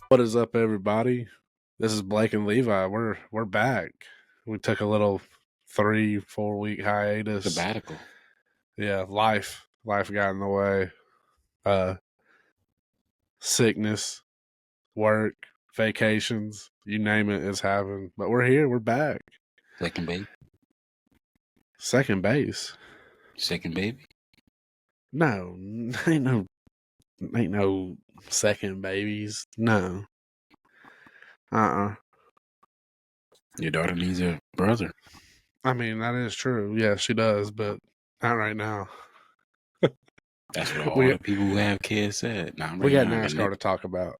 What is up, everybody? This is Blake and Levi. We're back. We took a little 3-4 week hiatus. Sabbatical. Yeah, life got in the way. Sickness, work, vacations, you name it, it's happened. But we're here. We're back. Second baby. Second base. Second baby. No, ain't no second babies. No. Your daughter needs a brother. I mean, that is true. Yeah, she does, but not right now. That's what all the people who have kids said. We got NASCAR to talk about.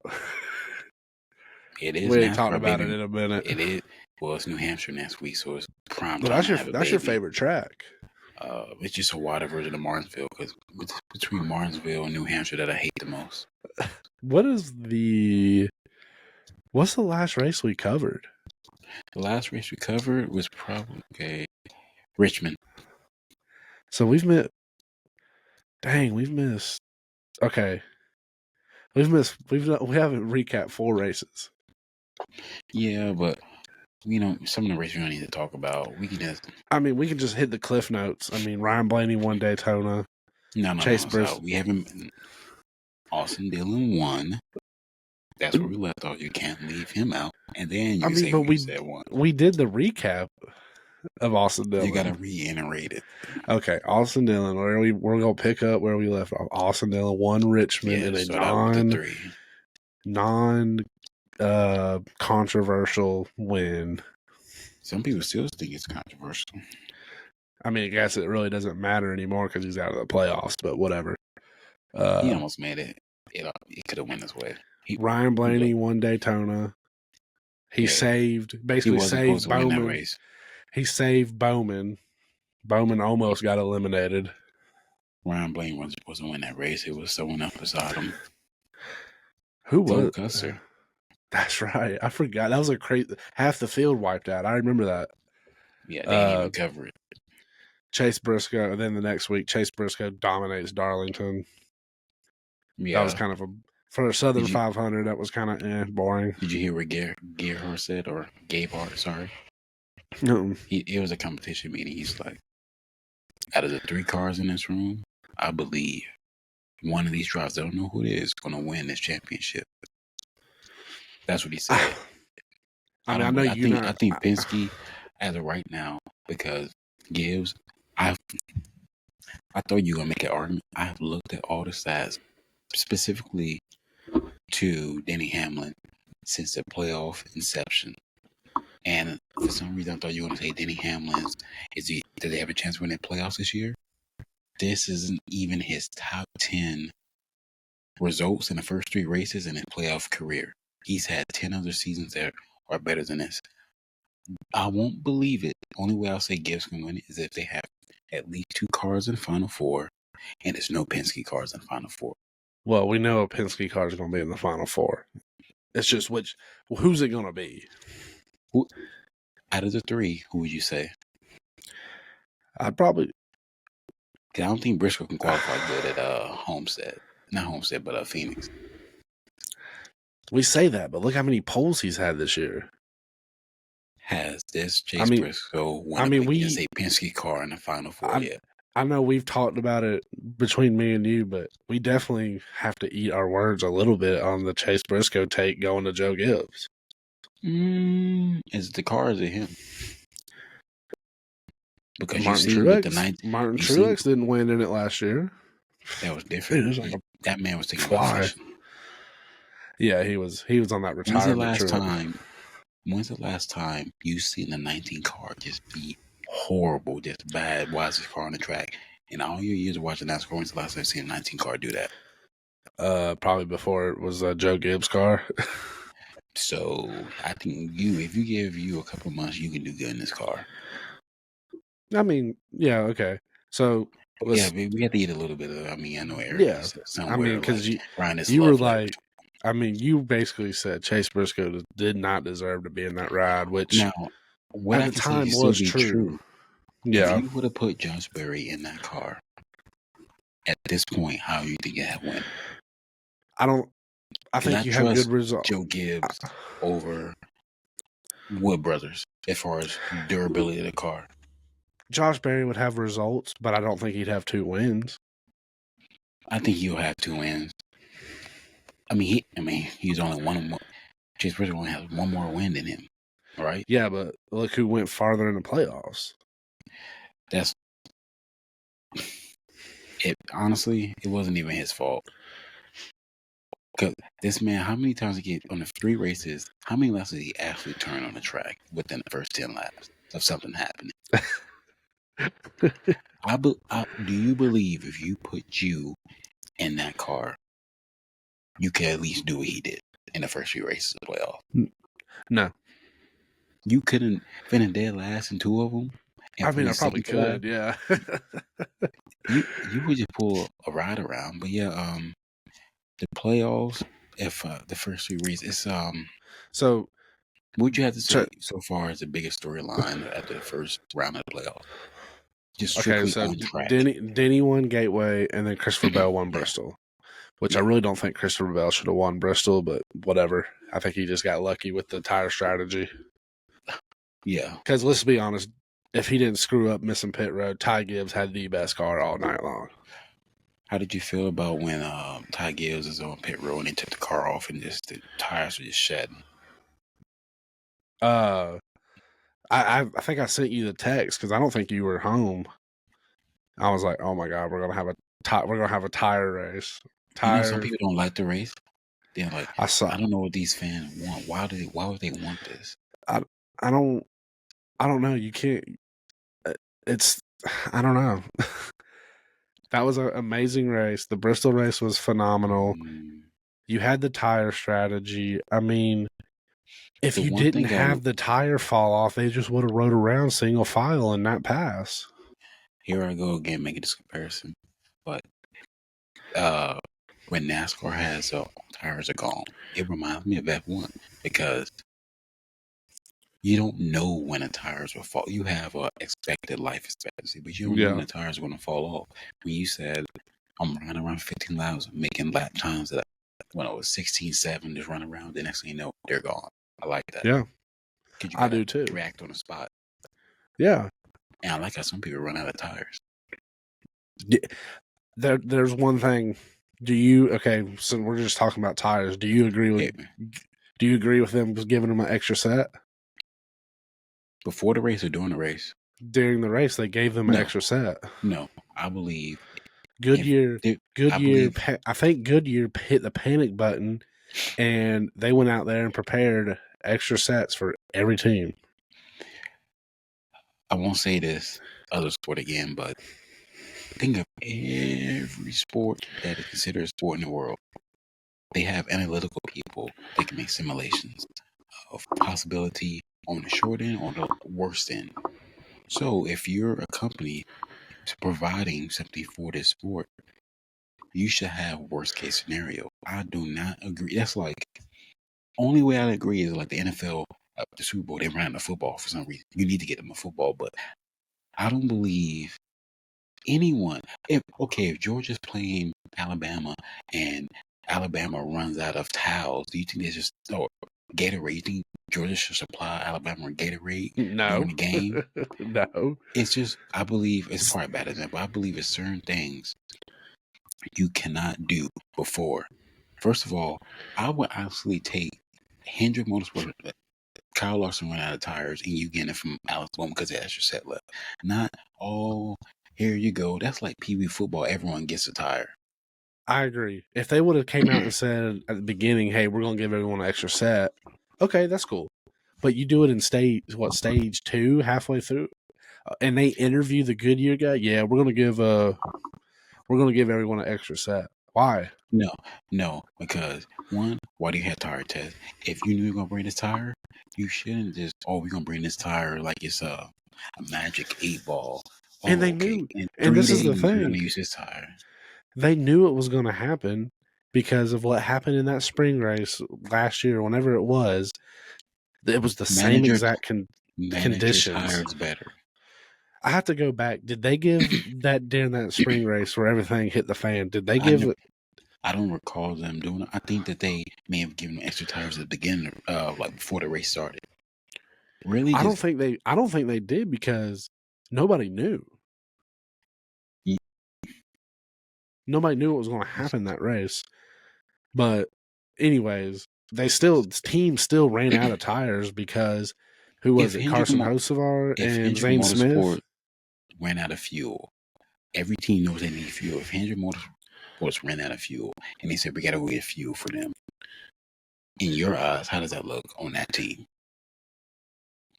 It is. We ain't talking about it in a minute. It is. Well, it's New Hampshire next week, so it's prime time. That's your favorite track. It's just a wider version of Martinsville, because between Martinsville and New Hampshire that I hate the most. What's the last race we covered? The last race we covered was probably Richmond. So we've missed. Okay. We haven't recapped 4 races. Yeah, but some of the races we don't need to talk about. We can just hit the cliff notes. Ryan Blaney won Daytona. Chase Bristol. We haven't. Austin Dillon won. That's where we left off. You can't leave him out. And then you said one. We did the recap of Austin Dillon. You got to reiterate it. Okay, Austin Dillon. We're gonna pick up where we left off. Austin Dillon won Richmond in a controversial win. Some people still think it's controversial. I guess it really doesn't matter anymore because he's out of the playoffs. But whatever. He almost made it. It could have went his way. Ryan Blaney won Daytona. He saved Bowman. He saved Bowman. Bowman almost got eliminated. Ryan Blaney wasn't supposed to win that race. It was someone else beside him. Who was Custer? That's right. I forgot. That was a crazy. Half the field wiped out. I remember that. Yeah, they didn't even cover it. Chase Briscoe. And then the next week, Chase Briscoe dominates Darlington. Yeah, that was kind of for a Southern 500. That was kind of boring. Did you hear what Gerhard said, or Gabehart? Sorry. No. It was a competition meeting. He's like, out of the 3 cars in this room, I believe one of these drivers, I don't know who it is, going to win this championship. That's what he said. I think Penske, as of right now, because Gibbs, I thought you were going to make an argument. I've looked at all the stats, specifically to Denny Hamlin, since the playoff inception. And for some reason, I thought you were going to say Denny Hamlin's. Did they have a chance to win the playoffs this year? This isn't even his top 10 results in the first 3 races in his playoff career. He's had 10 other seasons that are better than this. I won't believe it. Only way I'll say Gibbs can win it is if they have at least 2 cars in the Final Four, and there's no Penske cars in the Final Four. Well, we know a Penske car is going to be in the Final Four. It's just who's it going to be? Out of the 3, who would you say? I'd probably. I don't think Bristol can qualify good at Homestead. Not Homestead, but Phoenix. We say that, but look how many poles he's had this year. Has this Chase Briscoe won against a Penske car in the Final Four yet? I know we've talked about it between me and you, but we definitely have to eat our words a little bit on the Chase Briscoe take going to Joe Gibbs. Is the car or is it him? Because Martin Truex didn't win in it last year. That was different. That man was taking fly. Yeah, he was on that retirement trip. When's the last time you seen the 19 car just be horrible, just bad, wisest car on the track? In all your years of watching NASCAR, when's the last time you seen a 19 car do that? Probably before it was Joe Gibbs' car. So I think if you give you a couple months, you can do good in this car. Yeah, okay. So we have to eat a little bit of. I know Eric. Yeah, because you were like, you basically said Chase Briscoe did not deserve to be in that ride, which now, at the time was true. Yeah, if you would have put Josh Berry in that car at this point, how you think it had went? I think you have good results. Joe Gibbs over Wood Brothers as far as durability of the car. Josh Berry would have results, but I don't think he'd have 2 wins. I think he'll have 2 wins. I mean, he's only one. Chase Briscoe only has one more win than him, right? Yeah, but look who went farther in the playoffs. Honestly, it wasn't even his fault. Because this man, how many times he get on the 3 races? How many laps did he actually turn on the track within the first 10 laps of something happening? Do you believe if you put you in that car, you can at least do what he did in the first few races of the playoff? No. You couldn't finish dead last in 2 of them? I mean, I probably could, yeah. you would just pull a ride around. But yeah, the playoffs, if the first 3 races, it's So what would you have to say so far as the biggest storyline after the first round of the playoffs? Just strictly on track. Denny won Gateway, and then Christopher Bell won Bristol, which I really don't think Christopher Bell should have won Bristol, but whatever. I think he just got lucky with the tire strategy. Yeah. Because let's be honest, if he didn't screw up missing pit road, Ty Gibbs had the best car all night long. How did you feel about when Ty Gibbs was on pit road and he took the car off and just the tires were just shedding? I think I sent you the text because I don't think you were home. I was like, oh my god, we're gonna have a tire race. You know, some people don't like the race. They're like, I don't know what these fans want. Why would they want this? I don't know. You can't. I don't know. That was an amazing race. The Bristol race was phenomenal. You had the tire strategy. I mean, if you didn't have the tire fall off, they just would have rode around single file and not pass. Here I go again, making this comparison. But when NASCAR has tires are gone, it reminds me of F1 because you don't know when the tires will fall. You have an expected life expectancy, but you don't know when the tires are going to fall off. When you said, I'm running around 15 laps, making lap times that when I was 16.7, just run around, the next thing you know, they're gone. I like that. Yeah. I do too. React on the spot. Yeah. And I like how some people run out of tires. There's one thing. So we're just talking about tires. Do you agree with them giving them an extra set? Before the race or during the race? During the race, they gave them an extra set. No, I believe Goodyear. I think Goodyear hit the panic button, and they went out there and prepared extra sets for every team. I won't say this other sport again, but think of every sport that is considered a sport in the world. They have analytical people that can make simulations of possibility on the short end or the worst end. So if you're a company providing something for this sport, you should have worst case scenario. I do not agree. That's like only way I agree is like the NFL, the Super Bowl, they ran the football for some reason. You need to get them a football, but I don't believe anyone. If Georgia's playing Alabama and Alabama runs out of towels, do you think there's just Gatorade? You think Georgia should supply Alabama with Gatorade during the game? No. It's just, I believe it's probably better than that, but I believe it's certain things you cannot do before. First of all, I would actually take Hendrick Motorsports. Kyle Larson ran out of tires and you getting it from Alex Bowman because they extra set left. Not, here you go. That's like Pee Wee football. Everyone gets a tire. I agree. If they would have came out and said at the beginning, hey, we're going to give everyone an extra set, okay, that's cool. But you do it in stage 2, halfway through, and they interview the Goodyear guy. Yeah, we're going to give everyone an extra set. Why? No, because one, why do you have tire tests? If you knew you were going to bring this tire, you shouldn't just, we're going to bring this tire like it's a magic 8 ball. And they knew, and this is the thing. Use this tire. They knew it was going to happen because of what happened in that spring race last year, whenever it was. It was the same exact conditions. Tires better. I have to go back. Did they give that during that spring race where everything hit the fan? Did they give it? I don't recall them doing it. I think that they may have given them extra tires at the beginning, like before the race started. Really, I don't just think they did because nobody knew. Ye- Nobody knew what was going to happen that race. But anyways, team still ran out of tires because who was if it? Carson Hocevar if and Hendrick Zane Smith. Motorsport ran out of fuel, every team knows they need fuel. If Hendrick Motorsports ran out of fuel and they said we got to go get fuel for them, in your eyes, how does that look on that team?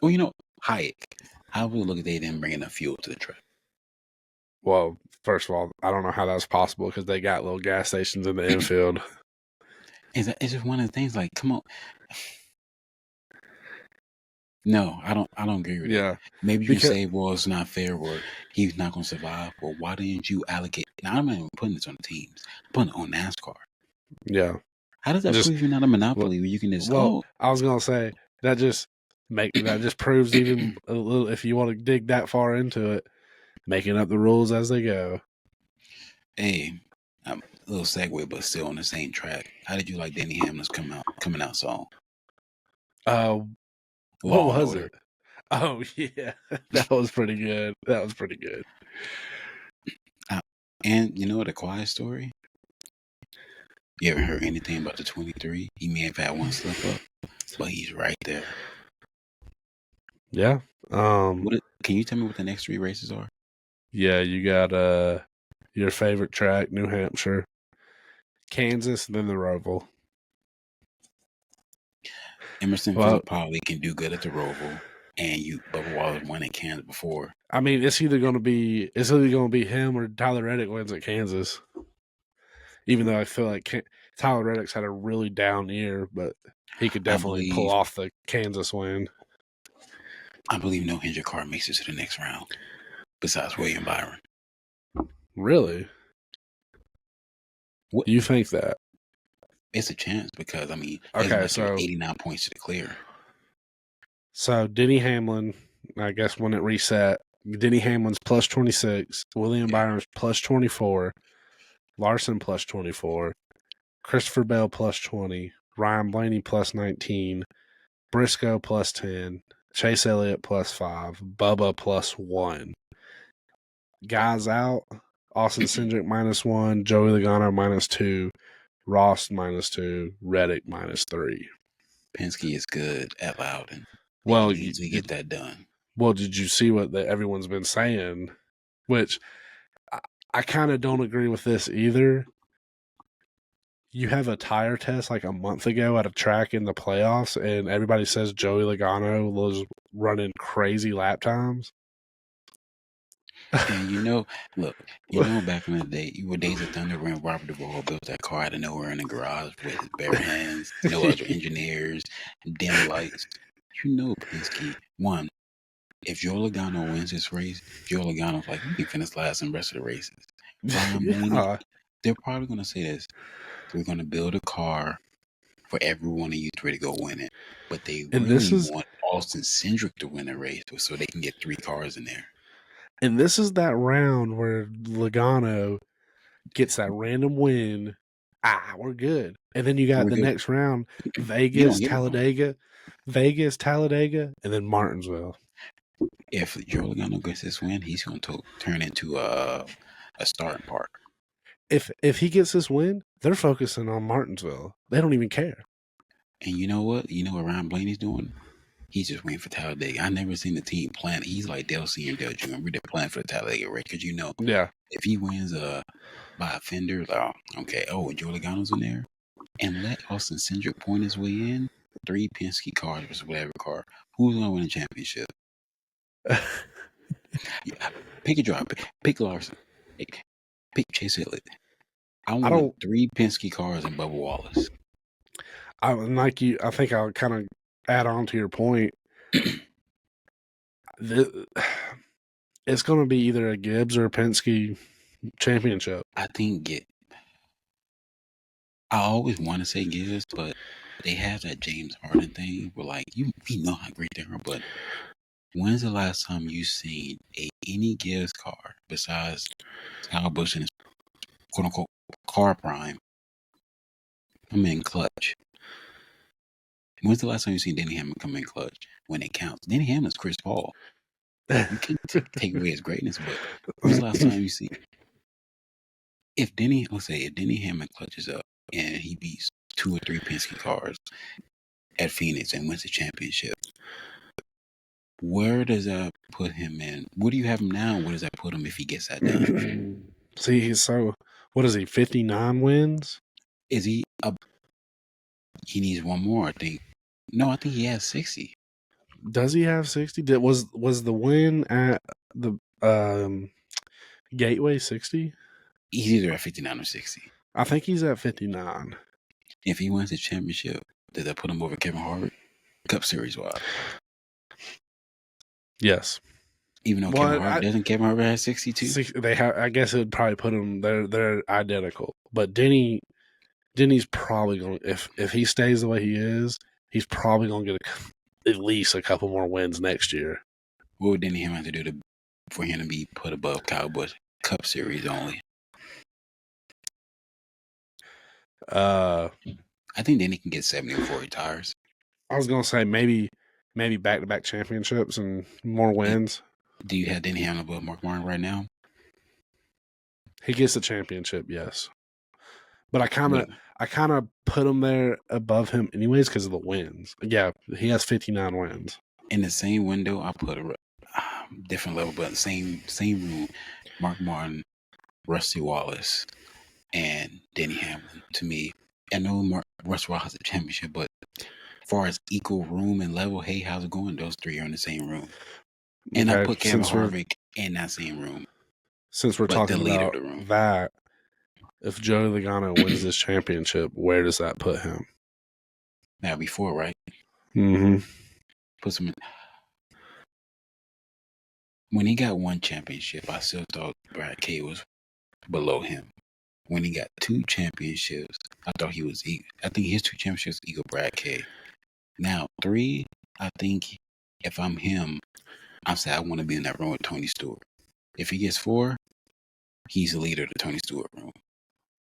Well, Hayek, how would it look if they didn't bring enough fuel to the track? Well, first of all, I don't know how that's possible because they got little gas stations in the infield. It's just one of the things. Like, come on. No, I don't agree with that. Maybe you can say, well, it's not fair, or he's not going to survive. Well, why didn't you allocate? Now, I'm not even putting this on the teams. I'm putting it on NASCAR. Yeah. How does that prove you're not a monopoly where you can just, I was going to say, that just proves even a little, if you want to dig that far into it, making up the rules as they go. Hey, a little segue, but still on the same track. How did you like Denny Hamlin's coming out song? What was it? Oh yeah, that was pretty good. And you know the quiet story? You ever heard anything about the 23? He may have had one slip up, but he's right there. Yeah. Can you tell me what the next 3 races are? Yeah, you got your favorite track, New Hampshire, Kansas, and then the Roval. Emerson Fittipaldi can do good at the Roval, and Bubba Wallace won at Kansas before. I mean, it's either going to be him or Tyler Reddick wins at Kansas. Even though I feel like Tyler Reddick's had a really down year, but he could definitely pull off the Kansas win. I believe no Hendrick car makes it to the next round, besides William Byron. Really? What do you think that? It's a chance because so 89 points to clear. So Denny Hamlin, I guess when it reset, Denny Hamlin's plus 26, William Byron's plus 24, Larson plus 24, Christopher Bell plus 20, Ryan Blaney plus 19, Briscoe plus 10, Chase Elliott plus 5, Bubba plus 1. Guys out, Austin Cindric minus 1, Joey Logano minus 2, Ross minus 2, Reddick minus 3. Penske is good at Loudon. Well, you easily get that done. Well, did you see what everyone's been saying? Which I kind of don't agree with this either. You have a tire test like a month ago at a track in the playoffs, and everybody says Joey Logano was running crazy lap times. And back in the day, you were Days of Thunder when Robert Duvall built that car out of nowhere in the garage with his bare hands, no other engineers, dim lights. Penske, one, if Joe Logano wins this race, Joe Logano's like, you can finish last in the rest of the races. They're probably going to say this. We're going to build a car for every one of you 3 to go win it. But they want Austin Cindric to win the race so they can get 3 cars in there. And this is that round where Logano gets that random win. We're good. And then you got next round, Vegas, Talladega, and then Martinsville. If Joe Logano gets this win, he's going to turn into a starting park. If he gets this win, they're focusing on Martinsville. They don't even care. And you know what? You know what Ryan Blaney's doing? He's just waiting for Talladega. I never seen the team plan. He's like Dale Senior, Dale Jr. They're planning for the Talladega race because if he wins by a fender, okay, and Joe Logano's in there, and let Austin Cindric point his way in. 3 Penske cars versus whatever car. Who's going to win the championship? Pick a driver. Pick Larson. Pick Chase Elliott. I want 3 Penske cars and Bubba Wallace. I think I'll kind of add on to your point. It's going to be either a Gibbs or a Penske championship. I think I always want to say Gibbs, but they have that James Harden thing where we know how great they are, but when's the last time you seen any Gibbs car besides Kyle Busch in his quote unquote car prime I'm in clutch. When's the last time you seen Denny Hamlin come in clutch? When it counts. Denny Hamlin's Chris Paul. You can't take away his greatness, but when's the last time you see? If Denny Hamlin clutches up and he beats 2 or 3 Penske cars at Phoenix and wins the championship, where does that put him in? Where do you have him now? Where does that put him if he gets that done? See, he's so. What is he? 59 wins? Is he up? He needs one more, I think. No, I think he has 60. Does he have 60? Was the win at the Gateway 60? He's either at 59 or 60. I think he's at 59. If he wins the championship, does that put him over Kevin Hart? Cup Series wise. Yes. Even though Kevin Hart have 62? They have. I guess it would probably put them. They're identical. But Denny's probably going. If he stays the way he is, he's probably going to get at least a couple more wins next year. What would Denny have to do for him to be put above Kyle Busch? Cup Series only. I think Denny can get 70 before he retires. I was going to say maybe back-to-back championships and more wins. Do you have Denny Hamlin above Mark Martin right now? He gets the championship, yes. But I kind of put him there above him anyways because of the wins. Yeah, he has 59 wins. In the same window, I put a different level, but same room. Mark Martin, Rusty Wallace, and Denny Hamlin. To me, I know Rusty Wallace has a championship, but as far as equal room and level, hey, how's it going? Those three are in the same room. And I put Kevin Harvick in that same room. Since we're talking about that, if Joey Logano wins this championship, where does that put him? Now, before, right? Mm-hmm. Puts him in. When he got one championship, I still thought Brad K was below him. When he got 2 championships, I thought he was I think his 2 championships equal Brad K. Now, 3, I think if I'm him, I say I want to be in that room with Tony Stewart. If he gets 4, he's the leader of the Tony Stewart room.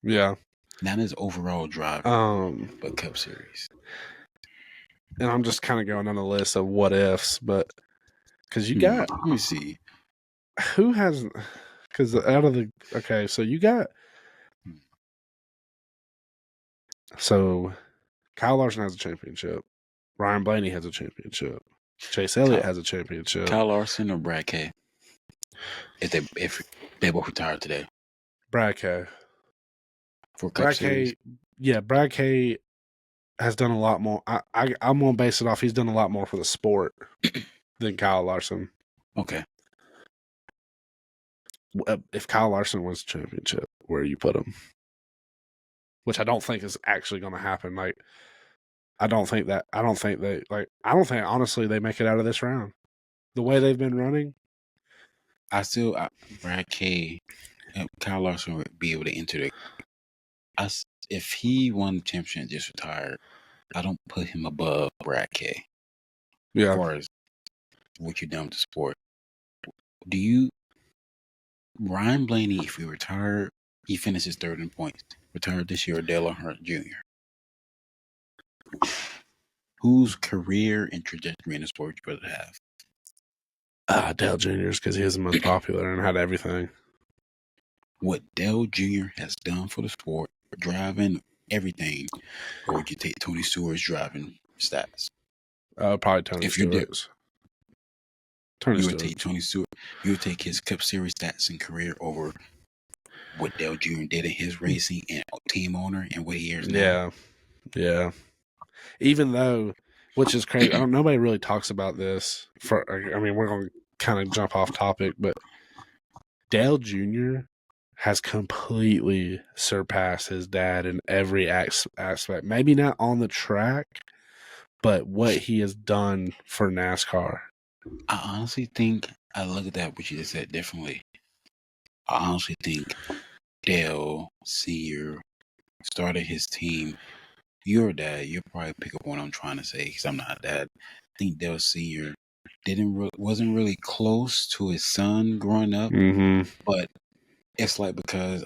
Yeah. Not his overall driver, but Cup Series. And I'm just kind of going on a list of what ifs, but because you got, let me see, who has, because out of the so you got, so Kyle Larson has a championship, Ryan Blaney has a championship, Chase Elliott has a championship. Kyle Larson or Brad K? If they both retired today, Brad K. For Cup Series. Brad K has done a lot more. I'm gonna base it off. He's done a lot more for the sport than Kyle Larson. Okay. If Kyle Larson wins the championship, where do you put him? Which I don't think is actually going to happen. Like, I don't think honestly they make it out of this round. The way they've been running, Brad K. Kyle Larson would be able to enter the. If he won the championship and just retired, I don't put him above Brad K. Yeah. As far as what you've done with the sport. Ryan Blaney, if he retired, he finishes 3rd in points. Retired this year, Dale Earnhardt Jr. Whose career and trajectory in the sport would you rather have? Dale Jr.'s because he was the most popular and had everything. What Dale Jr. has done for the sport, driving everything, or would you take Tony Stewart's driving stats? Probably Tony Stewart's. You would take Tony Stewart. You would take his Cup Series stats and career over what Dale Jr. did in his racing and team owner and what he is now. Yeah. Even though, which is crazy, nobody really talks about this. We're going to kind of jump off topic, but Dale Jr. has completely surpassed his dad in every aspect. Maybe not on the track, but what he has done for NASCAR. I honestly think I look at that what you just said differently. I honestly think Dale Sr. started his team. You're a dad. You'll probably pick up what I'm trying to say because I'm not a dad. I think Dale Sr. wasn't really close to his son growing up, but it's like because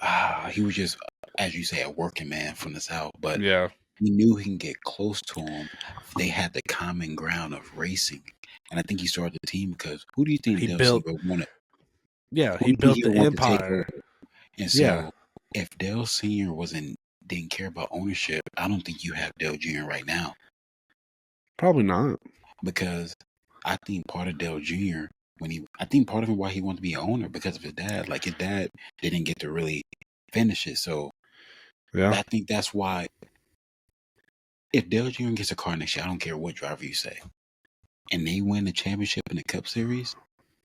he was just, as you say, a working man from the South. But yeah, he knew he can get close to him. They had the common ground of racing, and I think he started the team because who do you think He Dale built, Senior wanted? yeah, Who he do you think built he the would want to take over? empire. And Yeah, so, if Dale Senior didn't care about ownership, I don't think you have Dale Jr. right now, probably not. because I think part of Dale Jr. I think part of it why he wanted to be an owner because of his dad. Like his dad didn't get to really finish it, so Yeah, I think that's why. If Dale Jr. gets a car next year, I don't care what driver you say, and they win the championship in the Cup Series,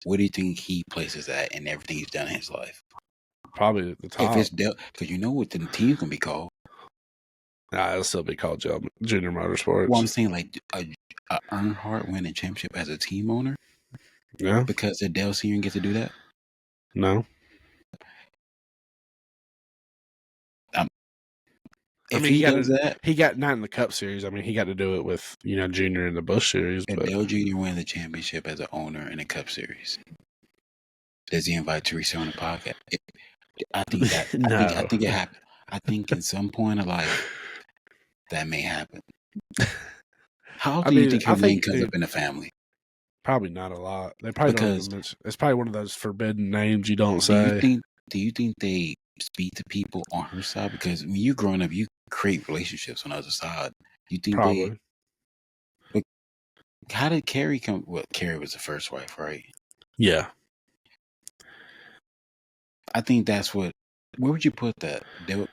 what do you think he places that in everything he's done in his life? probably at the If top. it's Dale, because you know what the team's gonna be called. Nah, it'll still be called Junior Well, Motorsports. I'm saying like a Earnhardt winning championship as a team owner, Yeah, because the Dale Senior get to do that. no. If He he got does that, he got not in the Cup Series. I mean, he got to do it with Junior in the Busch Series. if But Dale Jr. wins the championship as an owner in the Cup Series, does he invite Teresa on the podcast? I think that no, I think it happened. I think in some point of life that may happen. How I often do you mean, think his name comes up in the family? probably not a lot. They probably don't Because even mention. It's probably one of those forbidden names you don't do you say. think they speak to people on her side? Because when you're growing up, you create relationships on the other side. You think they? Probably. But how did Carrie come? Well, Carrie was the first wife, right? Yeah. I think that's what. Where would you put that? Is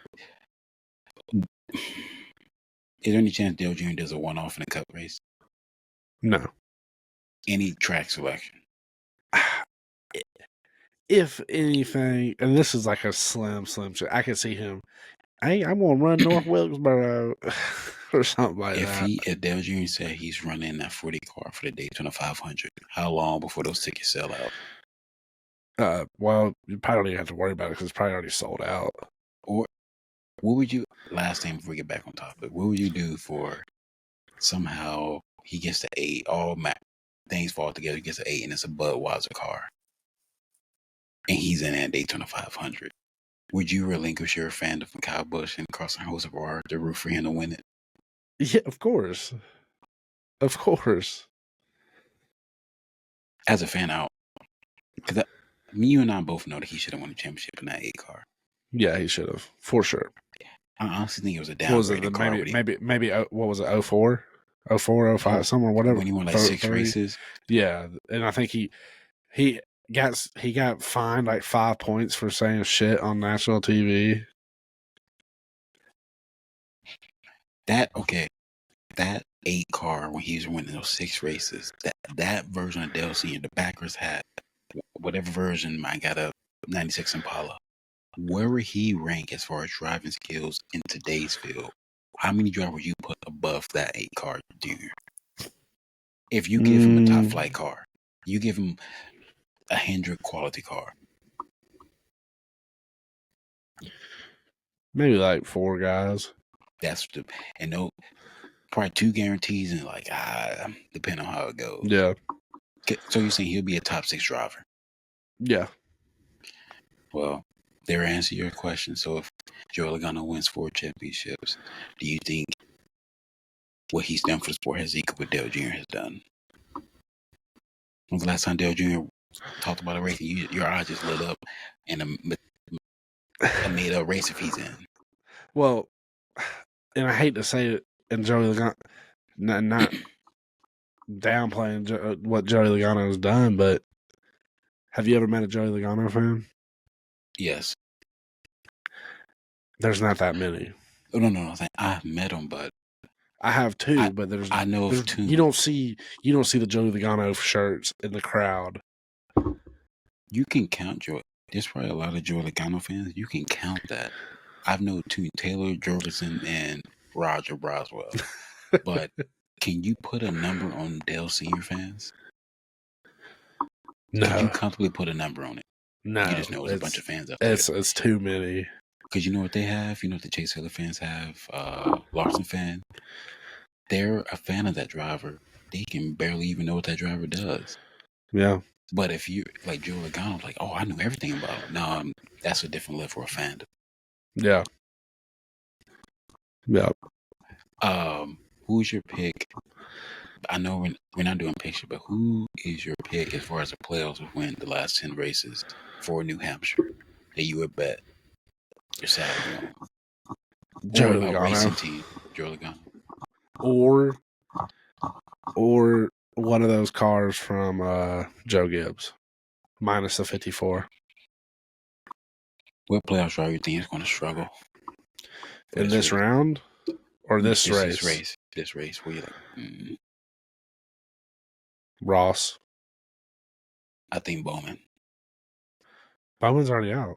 there any chance Dale Jr. does a one-off in a Cup race? No. Any track selection? If anything, and this is like a slim shit, I could see him. Hey, I'm gonna run North Wilkesboro or something like that. If Dale Jr. said he's running that 40 car for the Daytona 500, how long before those tickets sell out? Well, you probably don't even have to worry about it because it's probably already sold out. Or what would you? Last thing before we get back on topic, what would you do for somehow he gets to 8? All things fall together. He gets to 8, and it's a Budweiser car, and he's in that Daytona 500. Would you relinquish your fandom from Kyle Busch and Carson Hocevar to root for him to win it? Yeah, of course. Of course. As a fan out, because you and I both know that he should have won the championship in that 8 car. Yeah, he should have for sure. I honestly think it was a What was it? downgraded car. Maybe what was it? 04? 04, 05, somewhere, whatever. When he won like 6 races. Yeah, and I think he got fined like 5 points for saying shit on national TV. That 8 car when he was winning those 6 races, that version of Dale Senior, the backers had whatever version. I got a 96 Impala. Where would he rank as far as driving skills in today's field? How many drivers would you put above that 8 car Junior? If you give him a top flight car, you give him a Hendrick quality car. Maybe like 4 guys. And probably 2 guarantees and like depending on how it goes. Yeah. So you're saying he'll be a top 6 driver? Yeah. Well, there answer your question. So if Joey Logano wins 4 championships, do you think what he's done for the sport has equaled what Dale Jr. has done? When was the last time Dale Jr. talked about a race and your eyes just lit up and a made up race if he's in? Well, and I hate to say it, and Joey Logano, not downplaying what Joey Logano has done, but have you ever met a Joey Logano fan? Yes. There's not that many. Oh, no. I've met him, but I have too, but I know of 2. You don't see the Joey Logano shirts in the crowd. You can count Joey. There's probably a lot of Joey Logano fans. You can count that. I've known 2, Taylor Jorgensen and Roger Broswell. But can you put a number on Dale Senior fans? No. Can you comfortably put a number on it? No. You just know there's a bunch of fans out there. It's too many. Because you know what they have? You know what the Chase Taylor fans have? Larson fan. They're a fan of that driver. They can barely even know what that driver does. Yeah. But if you like Joe Logano, like, oh, I knew everything about him. No, that's a different level of fandom. Yeah. Yeah. Who's your pick? I know we're not doing picture, but who is your pick as far as the playoffs will win the last 10 races for New Hampshire that you would bet your salary on? Or Joey a Logano. racing team, Joe Logano. Or one of those cars from Joe Gibbs, minus the 54. What playoff driver you think is going to struggle In this race? round? Or this race? This race where you're like, Ross. I think Bowman. Bowman's already out.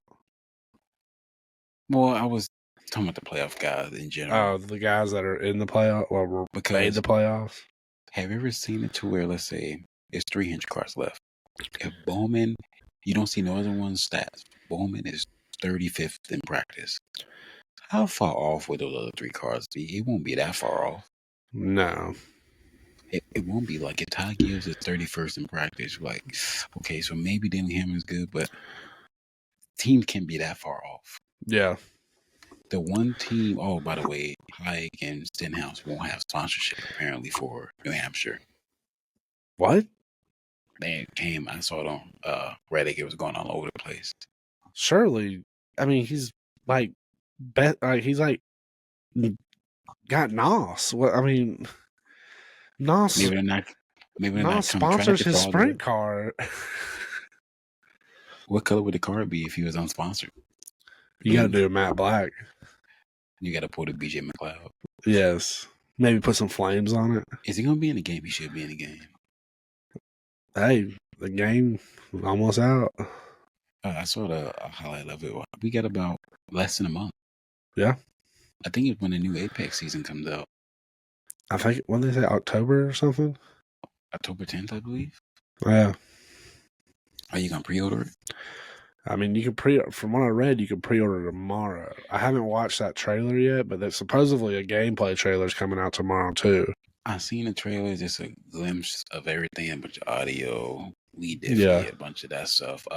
Well, I was talking about the playoff guys in general. Oh, the guys that are in the playoff, or made the playoffs. Have you ever seen it to where, let's say, there's 300 cars left? If Bowman, you don't see no other one's stats. Bowman is 35th in practice. How far off would those other 3 cars be? It won't be that far off. No. It won't be like if Ty Gibbs is 31st in practice. Like, okay, so maybe Dillingham is good, but team can't be that far off. Yeah. The one team, oh, by the way, Pike and Stenhouse won't have sponsorship apparently for New Hampshire. What? They came, I saw it on Reddit. It was going all over the place. Surely, I mean, he's like, he's like, got NOS. What I mean, NOS. Maybe they're not sponsors his sprint car. What color would the car be if he was unsponsored? You got to do a matte black. You got to pull the BJ McLeod. Yes. Maybe put some flames on it. Is he going to be in the game? He should be in the game. Hey, the game is almost out. I saw the highlight of it. We got about less than a month. Yeah. I think it's when the new Apex season comes out. I think, what did they say, October or something? October 10th, I believe. Yeah. Are you going to pre-order it? I mean, you can from what I read, you can pre-order tomorrow. I haven't watched that trailer yet, but there's supposedly a gameplay trailer is coming out tomorrow too. I seen the trailer, just a glimpse of everything, a bunch of audio, lead diffy, a bunch of that stuff.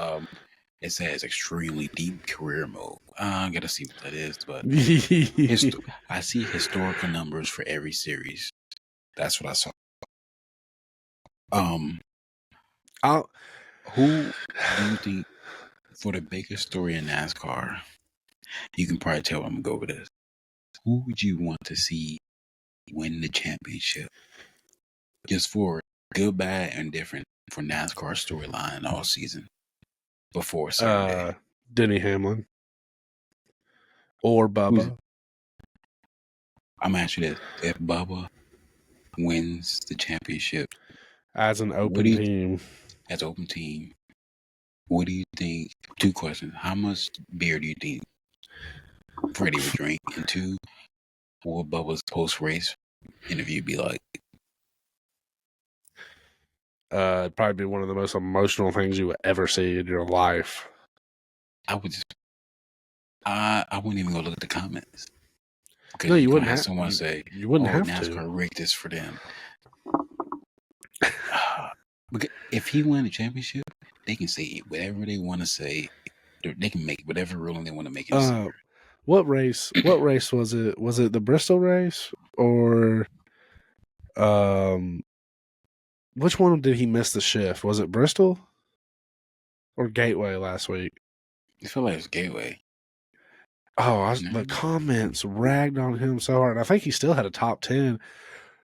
It says extremely deep career mode. I gotta see what that is, but I see historical numbers for every series. That's what I saw. Who do you think, for the biggest story in NASCAR, you can probably tell I'm gonna go with this. Who would you want to see win the championship? Just for good, bad, and different for NASCAR storyline all season before Saturday. Denny Hamlin or Bubba. I'm asking you this: if Bubba wins the championship as an open team, what do you think? 2 questions: how much beer do you think Freddie would drink? And 2, what would Bubba's post-race interview be like? It'd probably be one of the most emotional things you would ever see in your life. I wouldn't even go look at the comments. No, you wouldn't have someone say, you wouldn't have NASCAR to. rigged this for them. If he won the championship, they can say whatever they want to say. They can make whatever ruling they want to make. What race was it? Was it the Bristol race or which one did he miss the shift? Was it Bristol or Gateway last week? I feel like it was Gateway. Oh, the comments ragged on him so hard. I think he still had a top 10.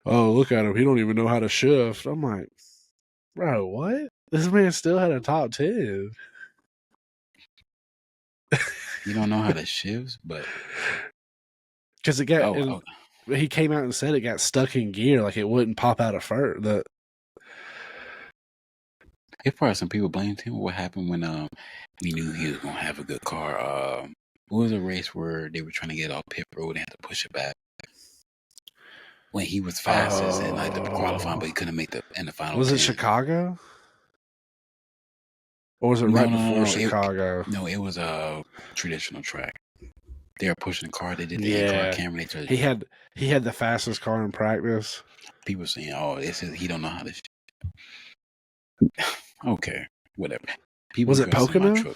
Oh, look at him. He don't even know how to shift. I'm like, bro, what? This man still had a top 10. You don't know how to shift, but... Because it got... He came out and said it got stuck in gear, like it wouldn't pop out of first. If probably some people blamed him. What happened when we knew he was going to have a good car? What was a race where they were trying to get off pit road and had to push it back? When he was fastest in like the qualifying, but he couldn't make the final. Was it Chicago? Or was it before Chicago? It was a traditional track. They were pushing the car. They did the in-car camera. He had the fastest car in practice. People saying, "Oh, he don't know how to." Okay, whatever. People was it Pocono? I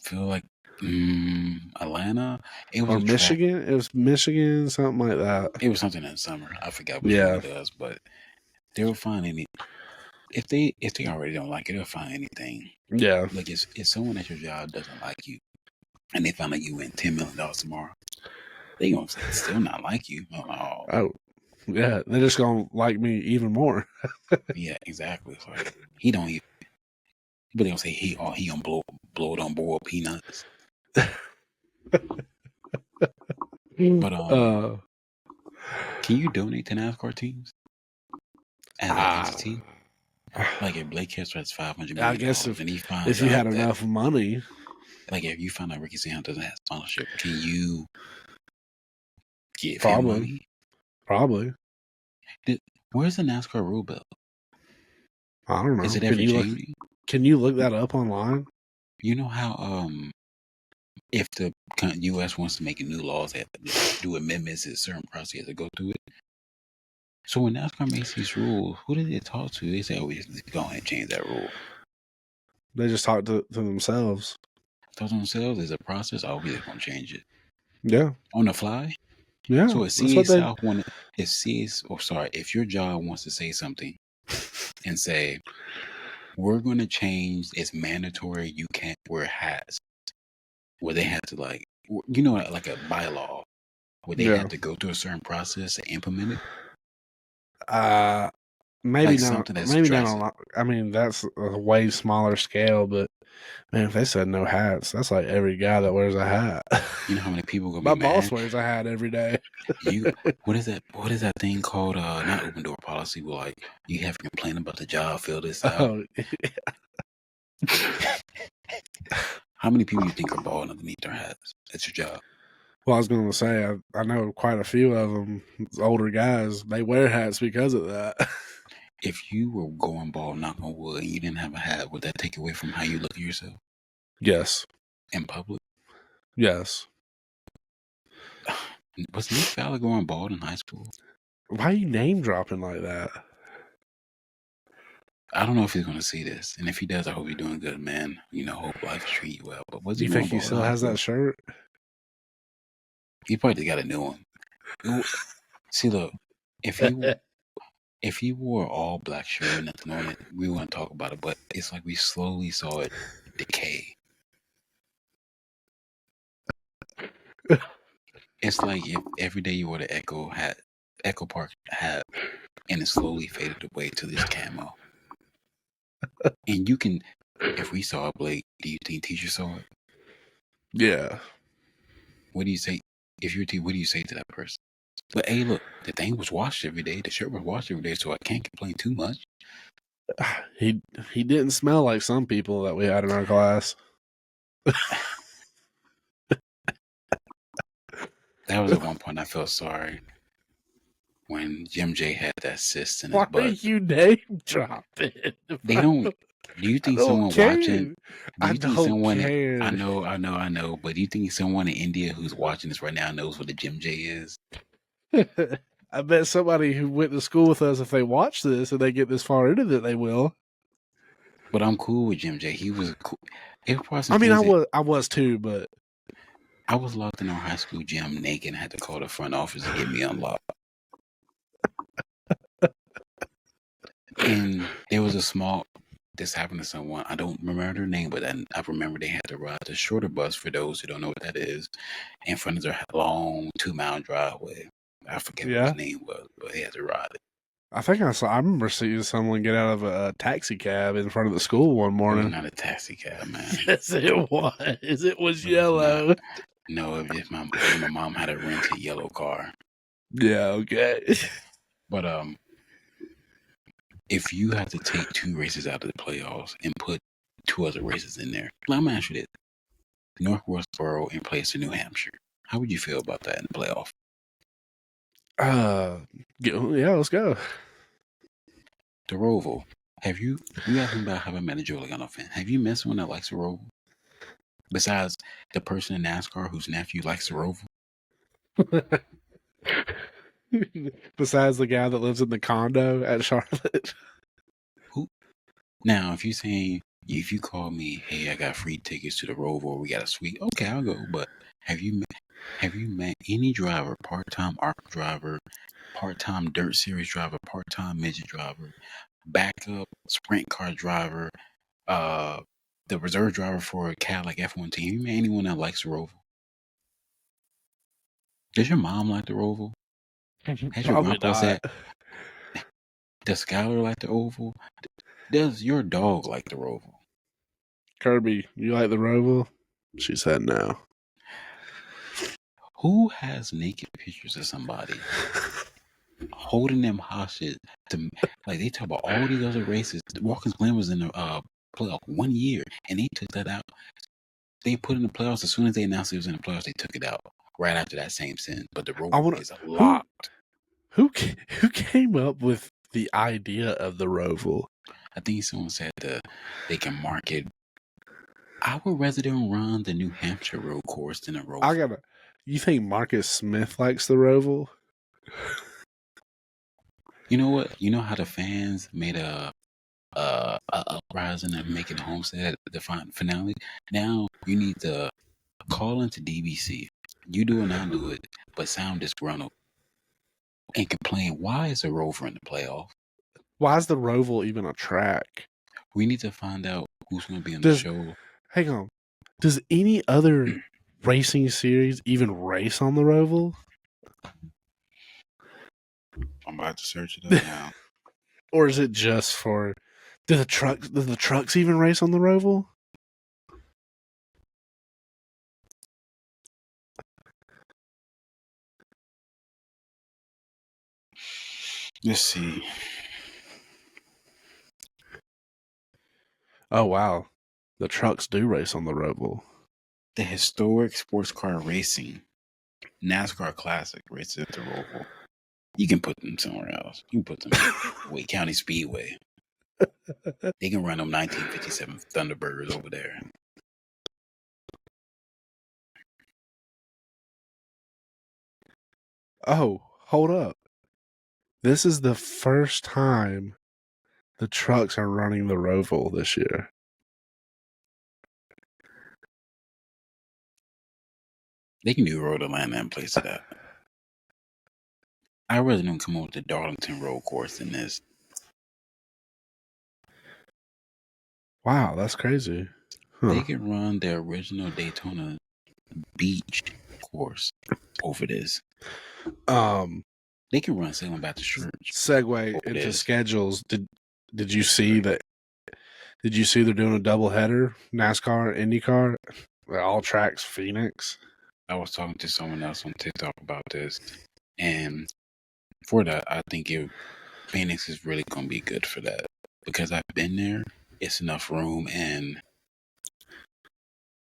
feel like Atlanta. It was or a track. Michigan. It was Michigan, something like that. It was something in the summer. I forgot which one Yeah, it was, but they were fine any. If they already don't like it, they'll find anything. yeah. Like if someone at your job doesn't like you, and they find out you win $10 million tomorrow, they gonna still not like you. Oh, Oh, yeah. They're just gonna like me even more. yeah, exactly. It's like he don't even. But they gonna say he gonna blow it on boiled peanuts. But uh, can you donate to NASCAR teams as an entity? I Like if Blake Kessler has $500 million, guess and he finds if you out had that, enough money, like if you find out Ricky Sam doesn't have sponsorship, can you give him probably. money? Where's the NASCAR rule book? I don't know. Is it ever changing? Can you look that up online? You know how if the U.S. wants to make new laws, they have to do amendments to certain process to go through it. So when NASCAR makes these rules, who did they talk to? They say, "Oh, we just go ahead and change that rule." They just talk to themselves. Talk to themselves. Is a process. Oh, we just gonna change it Yeah, on the fly. yeah. So That's what they. if your job wants to say something and say, we're going to change, it's mandatory, you can't wear hats, where they have to like a bylaw where they Yeah. have to go through a certain process to implement it. Maybe Like not. something that's Maybe not a drastic. lot. I mean, that's a way smaller scale. But man, if they said no hats, that's like every guy that wears a hat. You know how many people gonna My be boss mad? wears a hat every day. What is that thing called? Not open door policy, but like you have to complain about the job, fill this out. Oh, How many people you think are bald underneath their hats at your job? well, I was going to say, I know quite a few of them, older guys, they wear hats because of that. If you were going bald, knock on wood, and you didn't have a hat, would that take away from how you look at yourself Yes. in public? Yes. Was Nick Fowler going bald in high school? Why are you name dropping like that? I don't know if he's going to see this, and if he does, I hope you're doing good, man. Hope life treat you well. But was Do he you going think he bald in still high has school? that shirt? He probably got a new one. See, look, if he wore all black shirt with nothing on it, we wouldn't talk about it. But it's like we slowly saw it decay. It's like if every day you wore the Echo Park hat, and it slowly faded away to this camo. And you can, if we saw it, Blake, do you think teacher saw it? Yeah. What do you say? If you're a teacher, what do you say to that person? But hey, look, the thing was washed every day. The shirt was washed every day, so I can't complain too much. He didn't smell like some people that we had in our class. That was at one point I felt sorry when Jim J had that cyst in his Why are butt. you name dropping? They don't. Do you think someone watching? Do you think someone? Care. I know. But do you think someone in India who's watching this right now knows what a Jim J is? I bet somebody who went to school with us, if they watch this and they get this far into it, they will. But I'm cool with Jim J. He was cool. I mean, I was too, but I was locked in our high school gym naked and had to call the front office to get me unlocked. And there was this happened to someone. I don't remember their name, but then I remember they had to ride the shorter bus, for those who don't know what that is, in front of their long 2-mile driveway. I forget what his name was, but he had to ride it. I think I remember seeing someone get out of a taxi cab in front of the school one morning. It was not a taxi cab, man. Yes, it was. It was yellow. No, my mom had a rented yellow car. Yeah, okay. But if you had to take 2 races out of the playoffs and put 2 other races in there, let me ask you this: North Westboro in place of New Hampshire, how would you feel about that in the playoff? Yeah, let's go. The Roval. We asked me about having met a Giuliano fan. Have you met someone that likes the Roval? Besides the person in NASCAR whose nephew likes the Roval? Besides the guy that lives in the condo at Charlotte. Who? Now, if you're saying If you call me, hey, I got free tickets to the Roval, we got a suite. Okay, I'll go. But have you met any driver, part-time ARC driver, part-time dirt series driver, part-time midget driver, backup sprint car driver, the reserve driver for a Cadillac F1 team? You met anyone that likes the Roval? Does your mom like the Roval? Has your Probably grandpa said, not. does Skylar like the Oval? Does your dog like the Roval? Kirby, you like the Roval? She said no. Who has naked pictures of somebody holding them hostage to, like, they talk about all these other races? Watkins Glen was in the playoff 1 year, and they took that out. They put in the playoffs as soon as they announced it was in the playoffs. They took it out right after that same sin. But the Roval is locked. Who came up with the idea of the Roval? I think someone said they can market. I would rather them run the New Hampshire road course than a Roval. You think Marcus Smith likes the Roval? You know what? You know how the fans made a uprising and making the Homestead the finale? Now you need to call into DBC. You do it, I'll do it, but sound disgruntled and complain. Why is the Rover in the playoff? Why is the Roval even a track? We need to find out who's going to be on the show. Hang on. Does any other racing series even race on the Roval? I'm about to search it up now. Or is it just for... Do the trucks even race on the Roval? Let's see. Oh, wow. The trucks do race on the Roval. The historic sports car racing NASCAR Classic races at the Roval. You can put them somewhere else. You can put them at Wake County Speedway. They can run them 1957 Thunderbirds over there. Oh, hold up. This is the first time the trucks are running the Roval this year. They can do Road Atlanta in place of that. I'd rather them come up with the Darlington Road course than this. Wow, that's crazy. Huh. They can run the original Daytona Beach course over this. They can run Salem Baptist Church. Segue into schedules. Did you see that? Did you see they're doing a doubleheader? NASCAR, IndyCar, all tracks, Phoenix. I was talking to someone else on TikTok about this, and for that, I think Phoenix is really going to be good for that because I've been there. It's enough room, and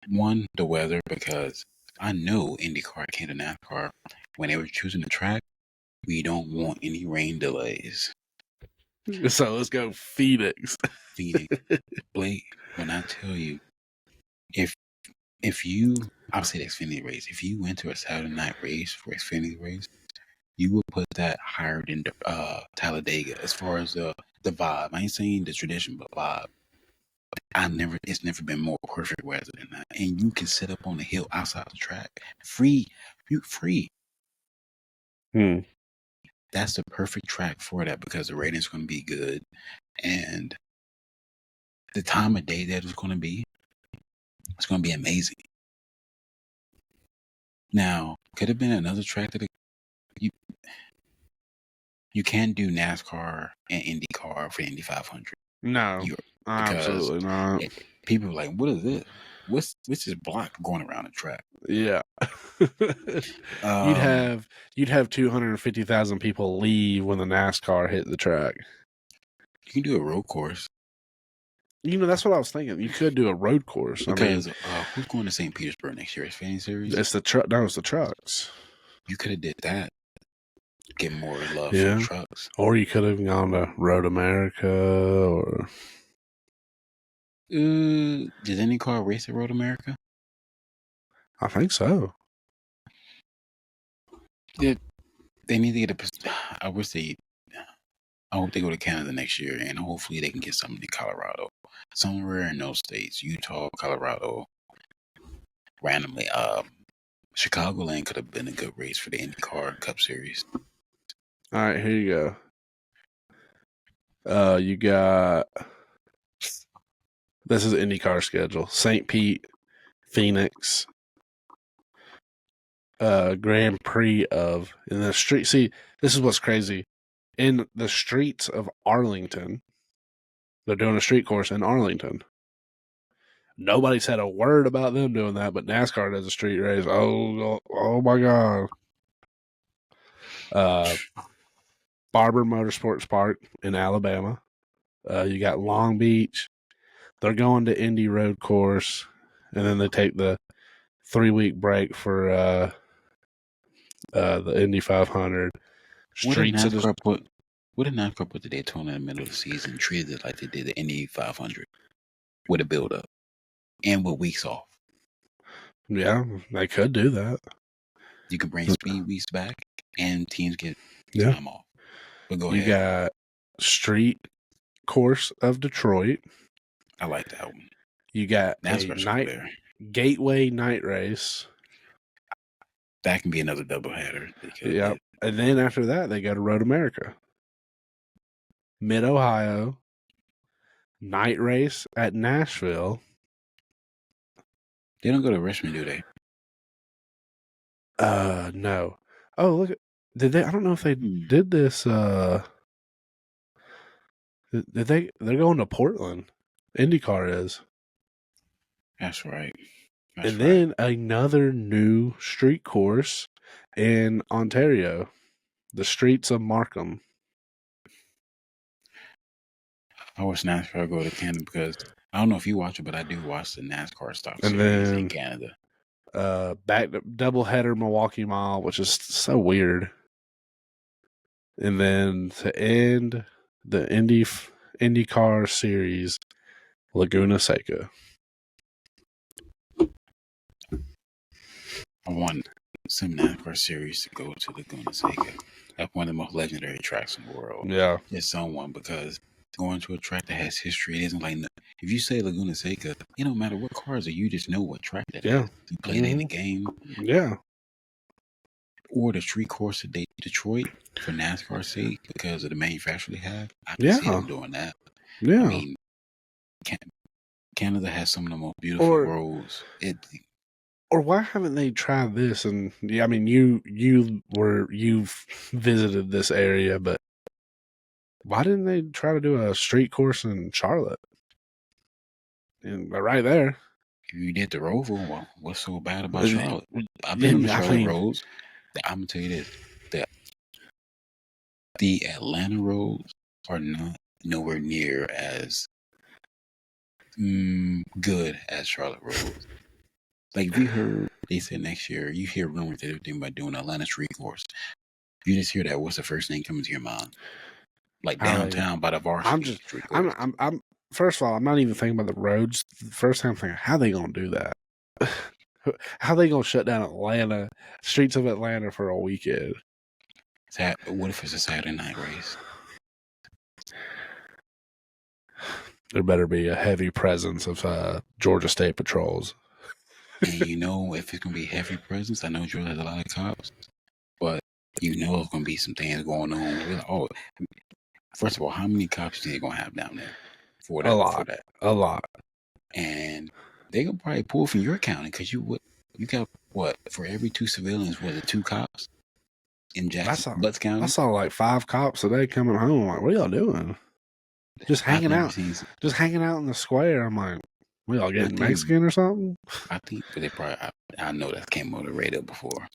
one, the weather, because I know IndyCar came to NASCAR when they were choosing the track. We don't want any rain delays. So let's go Phoenix. Phoenix. Blake, when I tell you, if you, I'll say the Xfinity race, if you went to a Saturday night race for Xfinity race, you would put that higher than Talladega as far as the vibe. I ain't saying the tradition, but vibe. It's never been more perfect weather than that. And you can sit up on the hill outside the track. Free. That's the perfect track for that because the rating's going to be good. And the time of day that it's going to be amazing. Now, could have been another track that you can't do NASCAR and IndyCar for the Indy 500. No, absolutely not. People are like, what is this? What's this block going around the track? Yeah. You'd have 250,000 people leave when the NASCAR hit the track. You can do a road course. That's what I was thinking. You could do a road course. Because who's going to St. Petersburg next year? Xfinity Series? It's the truck. No, it's the trucks. You could have did that. Get more love for the trucks. Or you could have gone to Road America or... Did any car race at Road America? I think so. They need to get I hope they go to Canada next year, and hopefully they can get something in Colorado. somewhere in those states, Utah, Colorado, randomly, Chicagoland could have been a good race for the IndyCar Cup Series. All right, here you go. You got this is IndyCar schedule: St. Pete, Phoenix, Grand Prix of in the street. See, this is what's crazy. In the streets of Arlington, they're doing a street course in Arlington. Nobody said a word about them doing that, but NASCAR does a street race. Oh my God. Barber Motorsports Park in Alabama. You got Long Beach. They're going to Indy Road Course, and then they take the 3-week break for the Indy 500. What did Streets of the NASCAR put the Daytona in the middle of the season, treated it like they did the Indy 500 with a build up and with weeks off? Yeah, they could do that. You can bring speed weeks back, and teams get time off. But go ahead. You got Street Course of Detroit. I like that one. You got NASCAR Gateway night race. That can be another doubleheader. Yeah, and then after that, they go to Road America, Mid Ohio, night race at Nashville. They don't go to Richmond, do they? No. Oh, look! Did they? I don't know if they did this. Did they? They're going to Portland. IndyCar is. That's right. Then another new street course in Ontario, the streets of Markham. I wish NASCAR go to Canada because I don't know if you watch it, but I do watch the NASCAR Stock Series in Canada. Back to doubleheader Milwaukee Mile, which is so weird. And then to end the IndyCar Series, Laguna Seca. I want some NASCAR series to go to Laguna Seca. That's one of the most legendary tracks in the world. Yeah. It's someone because going to a track that has history, it isn't like if you say Laguna Seca, it don't matter what cars are, you just know what track that is. You played in the game. Yeah. Or the street course of Detroit for NASCAR's sake because of the manufacturer they have. I can see them doing that. Yeah. I mean, Canada has some of the most beautiful roads. Or why haven't they tried this? And I mean, you've visited this area, but why didn't they try to do a street course in Charlotte? And right there. If you did the Roval, well, what's so bad about Charlotte? I've been on the Charlotte roads. I'm gonna tell you this: that the Atlanta roads are not nowhere near as good as Charlotte roads. Like if you heard they said next year, you hear rumors that they're thinking about doing Atlanta street course. If you just hear that, what's the first thing coming to your mind? Like downtown by the varsity street course. I'm first of all, I'm not even thinking about the roads. The first time I'm thinking, how are they gonna do that? How are they gonna shut down streets of Atlanta for a weekend? What if it's a Saturday night race? There better be a heavy presence of Georgia State patrols. And if it's going to be heavy presence, I know Georgia has a lot of cops, but there's going to be some things going on. First of all, how many cops do you think they're going to have down there for that? A lot. And they're going to probably pull from your county because you got what? For every 2 civilians, was it 2 cops in Jackson, Butts County? I saw like 5 cops today coming home. I'm like, what are y'all doing? Just hanging out. Just hanging out in the square. I'm like, we all getting Mexican or something? I think they probably. I know that came on the radio before.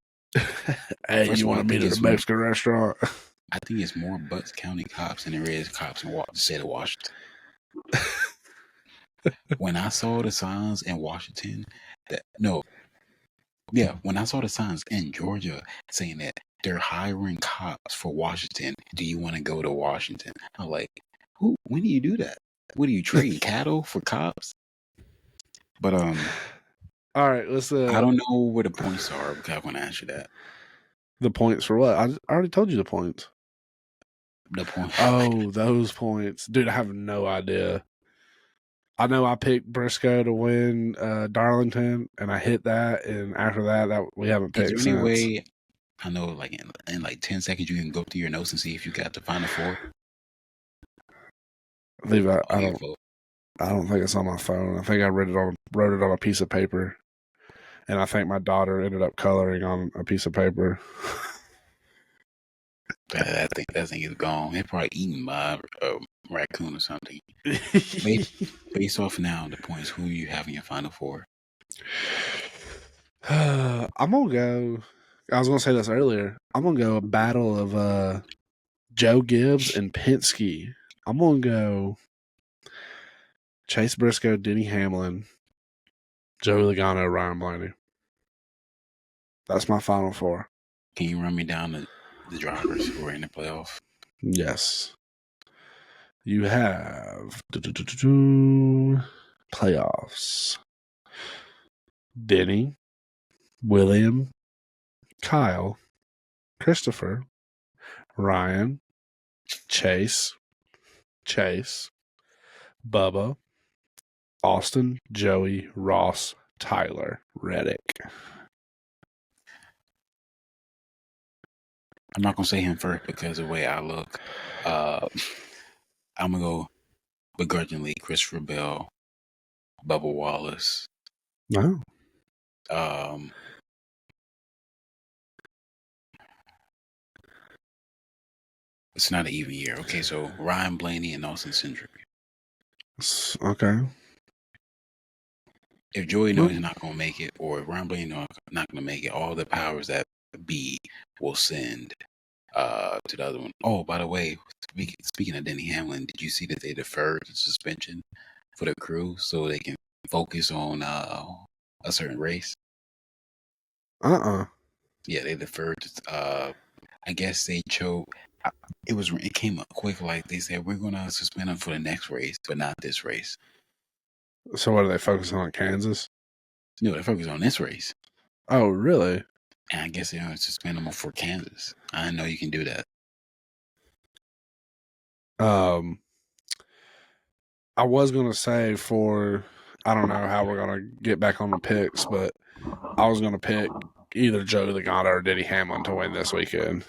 Hey, you want to meet at a Mexican restaurant? I think it's more Butts County cops than there is cops in the state of Washington. When I saw the signs in Washington, when I saw the signs in Georgia saying that they're hiring cops for Washington, do you want to go to Washington? I'm like, when do you do that? What do you trade cattle for cops? But all right, let's. I don't know where the points are because I want to answer that. The points for what? I already told you the points. The points. Oh, those points, dude! I have no idea. I know I picked Briscoe to win Darlington, and I hit that. And after that we haven't Is picked there any since. way? I know, like in like 10 seconds, you can go through your notes and see if you got the Final Four. Levi, Oh, you vote. I don't think it's on my phone. I think I wrote it on a piece of paper, and I think my daughter ended up coloring on a piece of paper. That thing is gone. It's probably eaten by a raccoon or something. Based off now the points, who you have in your Final Four? I'm gonna go. I was gonna say this earlier. I'm gonna go a battle of Joe Gibbs and Penske. I'm gonna go Chase Briscoe, Denny Hamlin, Joey Logano, Ryan Blaney. That's my Final Four. Can you run me down the drivers who are in the playoff? Yes. You have playoffs. Denny, William, Kyle, Christopher, Ryan, Chase, Bubba, Austin, Joey, Ross, Tyler, Reddick. I'm not gonna say him first because of the way I look. I'm gonna go begrudgingly Christopher Bell, Bubba Wallace. No. It's not an even year. Okay, so Ryan Blaney and Austin Cindric. Okay. If Joey knows he's not going to make it, or if Ryan Blaney knows he's not going to make it, all the powers that be will send to the other one. Oh, by the way, speaking of Denny Hamlin, did you see that they deferred the suspension for the crew so they can focus on a certain race? Yeah, they deferred. I guess they chose. It came up quick. Like they said, we're gonna suspend them for the next race, but not this race. So what are they focusing on? Kansas? No, they're focused on this race. Oh, really? And I guess they're gonna suspend them for Kansas. I didn't know you can do that. I was gonna say I don't know how we're gonna get back on the picks, but I was gonna pick either Joey Logano or Denny Hamlin to win this weekend.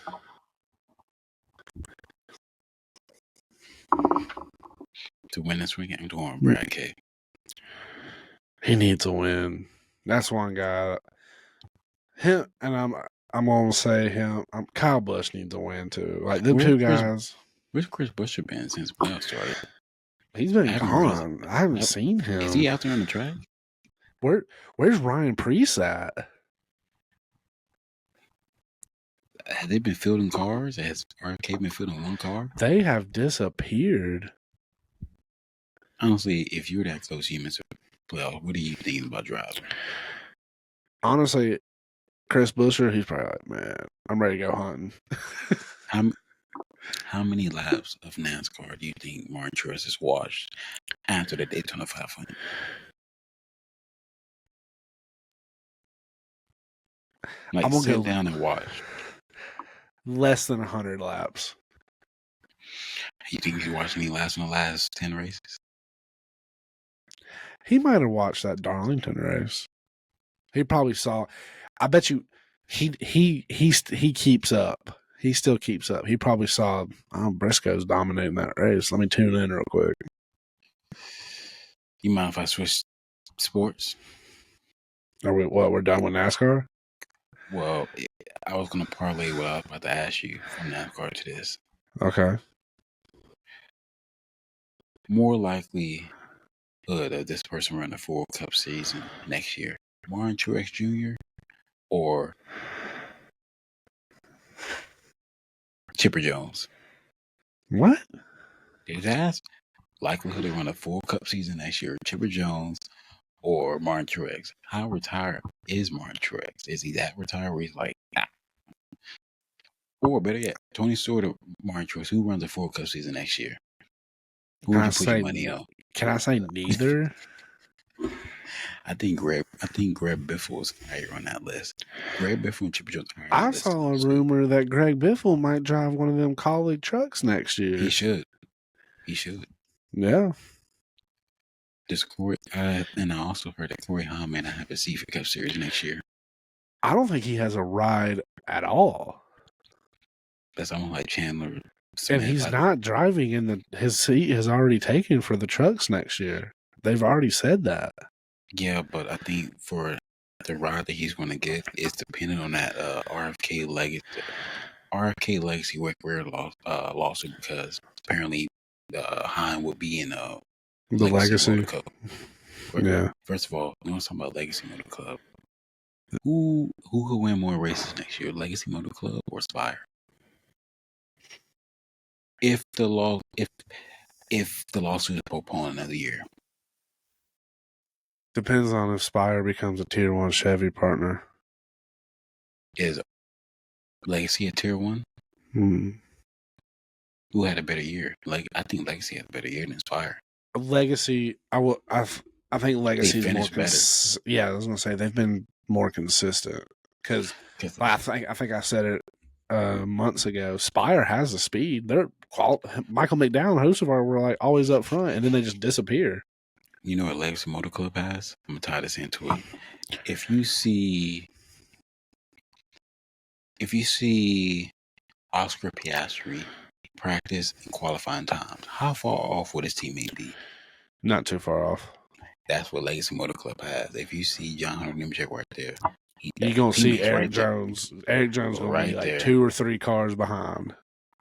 To win this weekend, I'm going Brad K. He needs a win. That's one guy. Him and I'm gonna say him. Kyle Busch needs a win too. Like them two guys. Where's Chris Buescher been since playoffs started? He's been gone. I haven't seen him. Is he out there on the track? Where's Ryan Preece at? Have they been fielding cars? Has RFK been fielding one car? They have disappeared. Honestly, if you were that close, you missed a playoff. What are you thinking about driving? Honestly, Chris Buescher, he's probably like, man, I'm ready to go hunting. How many laps of NASCAR do you think Martin Truex has watched after the Daytona 500? Like, I'm gonna sit down and watch. Less than 100 laps. You think he watched any laps in the last 10 races? He might have watched that Darlington race. He probably saw. I bet you he keeps up. He still keeps up. He probably saw Briscoe's dominating that race. Let me tune in real quick. You mind if I switch sports? We're done with NASCAR? Well, I was going to parlay what I was about to ask you from NASCAR to this. Okay. More likelihood of this person running a full Cup season next year, Martin Truex Jr. or Chipper Jones? What? Did you ask? Likelihood to run a full Cup season next year, Chipper Jones or Martin Truex? How retired is Martin Truex? Is he that retired where he's like, nah? Or better yet, Tony Stewart or Martin Truex, who runs a full Cup season next year? Who would you put your money on? Can I say neither? I think Greg Biffle is higher on that list. Greg Biffle and Chipper Jones are higher on I saw a rumor that Greg Biffle might drive one of them colleague trucks next year. He should. Yeah. Does Corey? And I also heard that Corey Haim may not have a seat for Cup Series next year. I don't think he has a ride at all. That's almost like Chandler And he's not driving in his seat is already taken for the trucks next year. They've already said that. Yeah, but I think for the ride that he's going to get is dependent on that RFK Legacy Ware lawsuit, because apparently Hine would be in The Legacy Legacy. Motor Club. Yeah. First of all, we want to talk about Legacy Motor Club. Who could win more races next year, Legacy Motor Club or Spire? If the lawsuit is postponed another year, depends on if Spire becomes a Tier 1 Chevy partner. Is Legacy a Tier 1? Who had a better year? I think Legacy had a better year than Spire. Legacy, I think Legacy is more better. Yeah, I was gonna say they've been more consistent because I think I said it months ago. Spire has the speed. Michael McDowell and Hocevar were like always up front, and then they just disappear. You know what Legacy Motor Club has? I'm gonna tie this into it. If you see Oscar Piastri practice and qualifying times, how far off would his teammate be? Not too far off. That's what Legacy Motor Club has. If you see John Hunter Nemechek right there, you're gonna see Eric Jones. Eric Jones gonna be like there, 2 or 3 cars behind.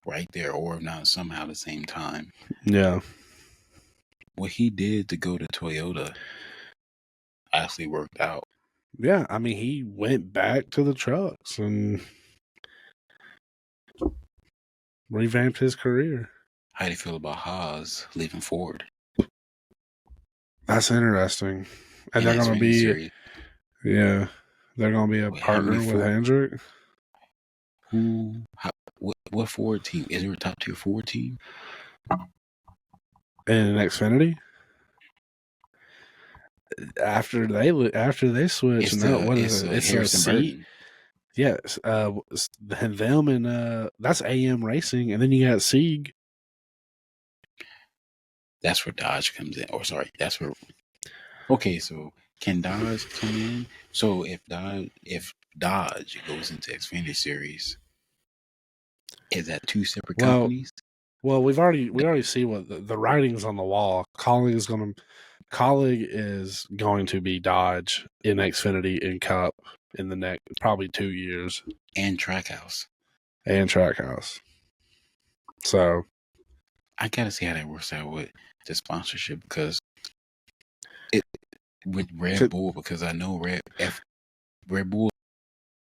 Right there, or if not somehow the same time. Yeah. What he did to go to Toyota actually worked out. Yeah, I mean, he went back to the trucks and revamped his career. How do you feel about Haas leaving Ford? That's interesting. And they're going to be, they're going to be a partner with Hendrick. What Ford team? Is there a top tier Ford team? In Xfinity? After they switch, it's Harrison Burton. Yes, them and that's AM Racing, and then you got Sieg. That's where Dodge comes in. That's where. Okay, so can Dodge come in? So if Dodge goes into Xfinity Series, is that 2 separate companies? Well, we already see what the writing's on the wall. Colleague is going to be Dodge in Xfinity and Cup in the next probably 2 years, and Trackhouse. So I gotta see how that works out with the sponsorship, because with Red Bull, because I know Red Bull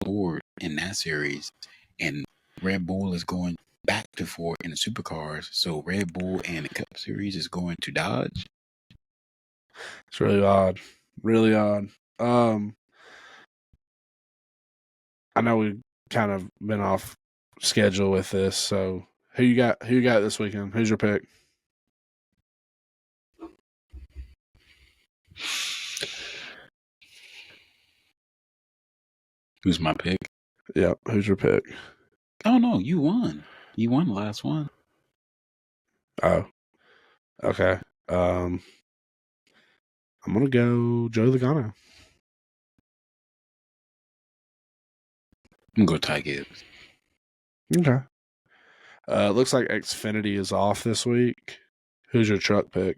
Ford in that series, and Red Bull is going back to Ford in the supercars. So Red Bull and the Cup Series is going to Dodge. It's really odd. Really odd. I know we've kind of been off schedule with this, so who you got this weekend? Who's your pick? Who's my pick? Yeah, who's your pick? Oh no, you won. You won the last one. Oh. Okay. I'm gonna go Joe Logano. I'm gonna go Ty Gibbs. Okay. Looks like Xfinity is off this week. Who's your truck pick?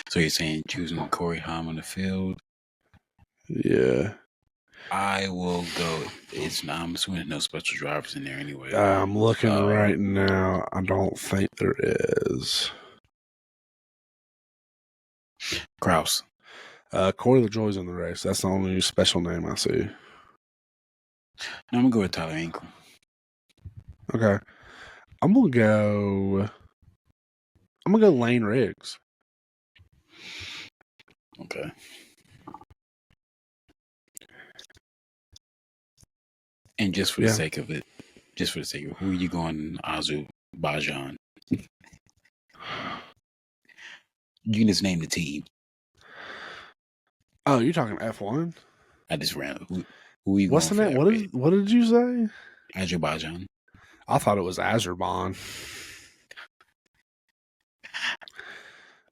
So you're saying choosing Corey Haim on the field? Yeah. I will go. I'm assuming there's no special drivers in there anyway. I'm looking right now. I don't think there is. Kraus. Corey LaJoie's in the race. That's the only special name I see. No, I'm gonna go with Tyler Ankle. Okay. I'm gonna go Lane Riggs. Okay. And just for the sake of it, who are you going, Azerbaijan? You can just name the team. Oh, you're talking F1? I just ran. Who are you What's the name? What did you say? Azerbaijan. I thought it was Azerbaijan.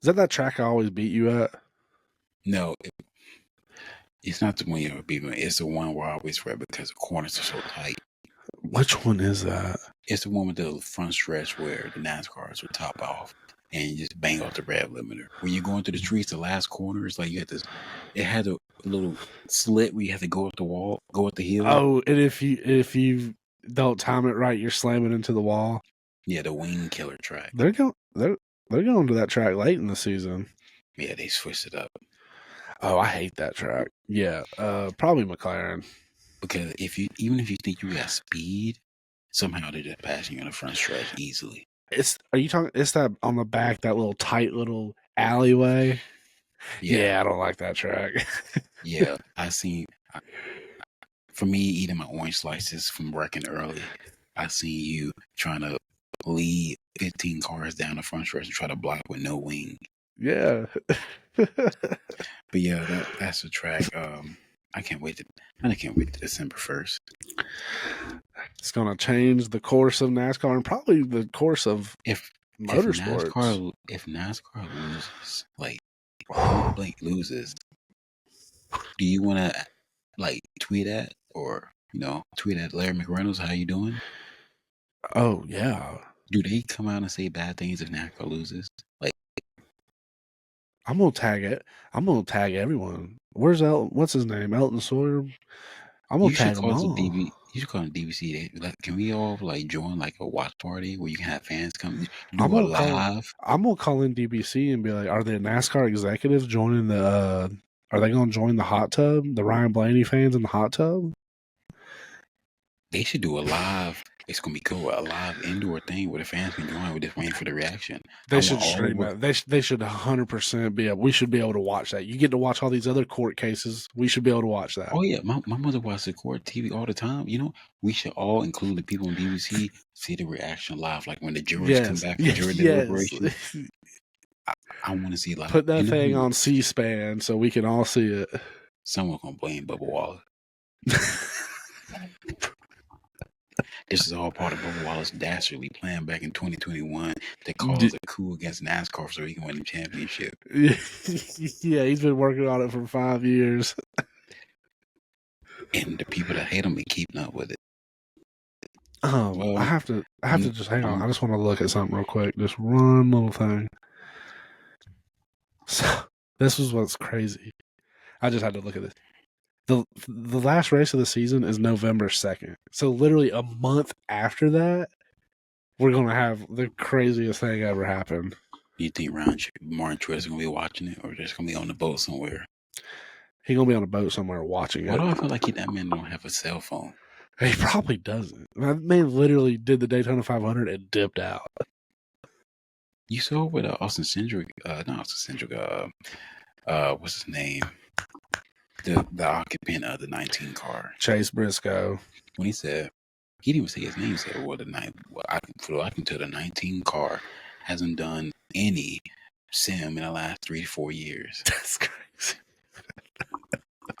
Is that track I always beat you at? No, it's not the one you ever beat me. It's the one where I always read because the corners are so tight. Which one is that? It's the one with the front stretch where the NASCARs would top off and you just bang off the rev limiter. When you're going through the streets, the last corner is like you had this. It had a little slit where you had to go up the wall, go up the hill. Oh, and if you don't time it right, you're slamming into the wall. Yeah, the wing killer track. They're going to that track late in the season. Yeah, they switched it up. Oh, I hate that track. Yeah, probably McLaren. Because even if you think you got speed, somehow they're just passing you on the front stretch easily. Are you talking? It's that on the back, that little tight little alleyway. Yeah, I don't like that track. Yeah, for me, eating my orange slices from working early, I seen you trying to lead 15 cars down the front stretch and try to block with no wing. Yeah. But yeah, that's the track. I can't wait to December 1st. It's gonna change the course of NASCAR and probably the course of motorsports. If NASCAR loses, like Blake loses, do you want to like tweet at or tweet at Larry McReynolds? How you doing? Oh yeah. Do they come out and say bad things if NASCAR loses? Like, I'm gonna tag it. I'm gonna tag everyone. Where's what's his name? Elton Sawyer. I'm gonna tag them all. You should call it DVC. Like, can we all like join like a watch party where you can have fans come do a live? I'm gonna call in DBC and be like, are the NASCAR executives joining the? Are they gonna join the hot tub? The Ryan Blaney fans in the hot tub? They should do a live. It's gonna be cool. A live indoor thing where the fans can join. We're just waiting for the reaction. They should stream that. They should 100% be able. We should be able to watch that. You get to watch all these other court cases. We should be able to watch that. Oh yeah, my mother watches the court TV all the time. We should all include the people on DVC, see the reaction live, like when the jurors come back for jury deliberation. I want to see live. Put that thing on C-SPAN so we can all see it. Someone's gonna blame Bubba Wallace. This is all part of Bubba Wallace's dastardly plan back in 2021 to cause a coup against NASCAR so he can win the championship. Yeah, he's been working on it for 5 years. And the people that hate him be keeping up with it. Well, I have to just hang on. I just want to look at something real quick. Just one little thing. So this was what's crazy. I just had to look at this. The last race of the season is November 2nd. So literally a month after that, we're going to have the craziest thing ever happen. You think Martin Truex is going to be watching it or just going to be on the boat somewhere? He's going to be on a boat somewhere watching it. Why do I feel like that man don't have a cell phone? He probably doesn't. That man literally did the Daytona 500 and dipped out. You saw with Austin Cindric, not Austin Cindric, what's his name? The occupant of the 19 car, Chase Briscoe. When he said, he didn't even say his name. He said, I can tell the 19 car hasn't done any sim in the last 3 to 4 years. That's crazy.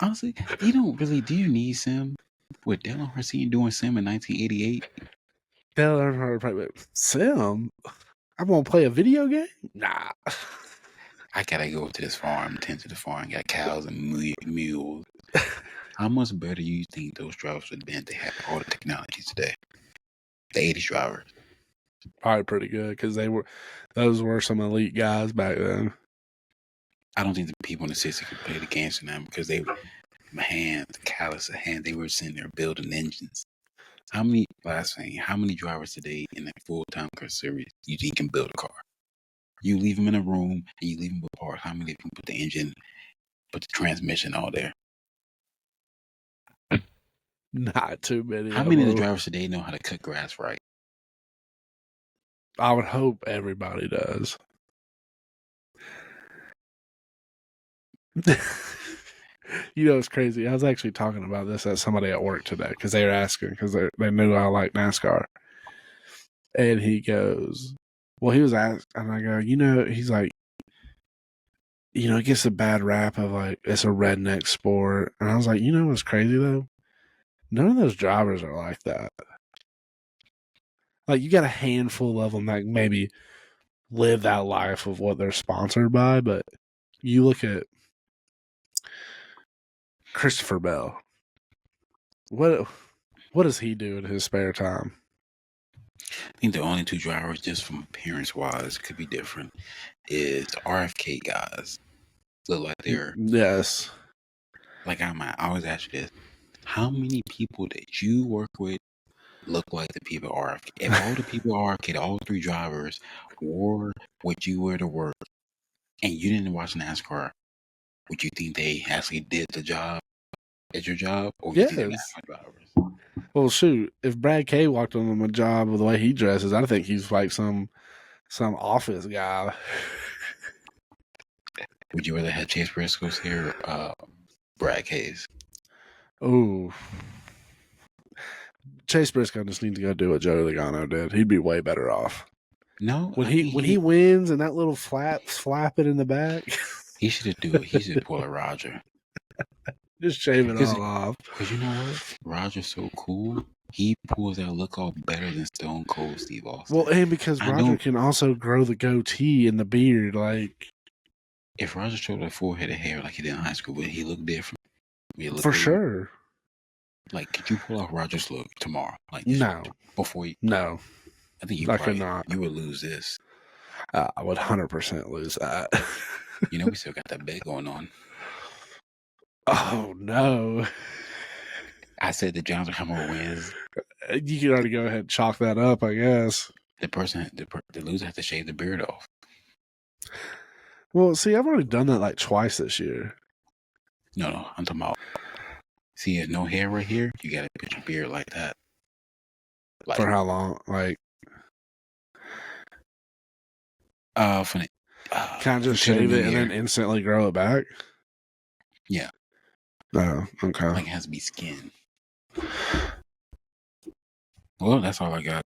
Honestly, do you need sim? With Dale Earnhardt doing sim in 1988? Dale Earnhardt probably sim? I'm going to play a video game? Nah. I gotta go to this farm, tend to the farm, got cows and mules. How much better do you think those drivers would have been to have all the technology today? The 80s drivers. Probably pretty good because those were some elite guys back then. I don't think the people in the 60s could play the games for them because they were callous of hand. They were sitting there building engines. How many drivers today in a full-time car series you think can build a car? You leave them in a room and you leave them apart. How many can put the engine, put the transmission all there? Not too many. How many of the drivers today know how to cut grass right? I would hope everybody does. It's crazy. I was actually talking about this at somebody at work today because they were asking because they knew I like NASCAR. And he goes, well, he was asked, and I go, he's like, it gets a bad rap of like, it's a redneck sport. And I was like, what's crazy though? None of those drivers are like that. Like, you got a handful of them that maybe live that life of what they're sponsored by. But you look at Christopher Bell. What does he do in his spare time? I think the only two drivers, just from appearance wise, could be different, is the RFK guys. Look like they're Yes. like I always ask you this: how many people that you work with look like the people at RFK? If all the people at RFK, all three drivers, wore what you wear to work, and you didn't watch NASCAR, would you think they actually did the job at your job, or you think they're Yes. NASCAR drivers? Well, shoot, if Brad Kay walked on him a job with the way he dresses, I think he's like some office guy. Would you rather have Chase Briscoe's here or Brad Kay's? Oh, Chase Briscoe just needs to go do what Joey Logano did. He'd be way better off. No, When he wins and that little flap it in the back, he should do it. He should pull a Roger. Just shave it all off. Because you know what? Roger's so cool. He pulls that look off better than Stone Cold Steve Austin. Well, and because Roger can also grow the goatee and the beard, like if Roger showed a full head of hair like he did in high school, would he look different? For sure. Like, could you pull off Roger's look tomorrow? Like, no. Before you? No. I think I could not. You would lose this. I would 100% lose that. You know, we still got that bet going on. Oh, no. I said the Giants will have more wins. You can already go ahead and chalk that up, I guess. The loser has to shave the beard off. Well, see, I've already done that like twice this year. No, I'm talking about. See, no hair right here. You got to put your beard like that. Like, for how long? Like, can I just shave it and then instantly grow it back? Yeah. Oh, okay. Like, it has to be skin. Well, that's all I got.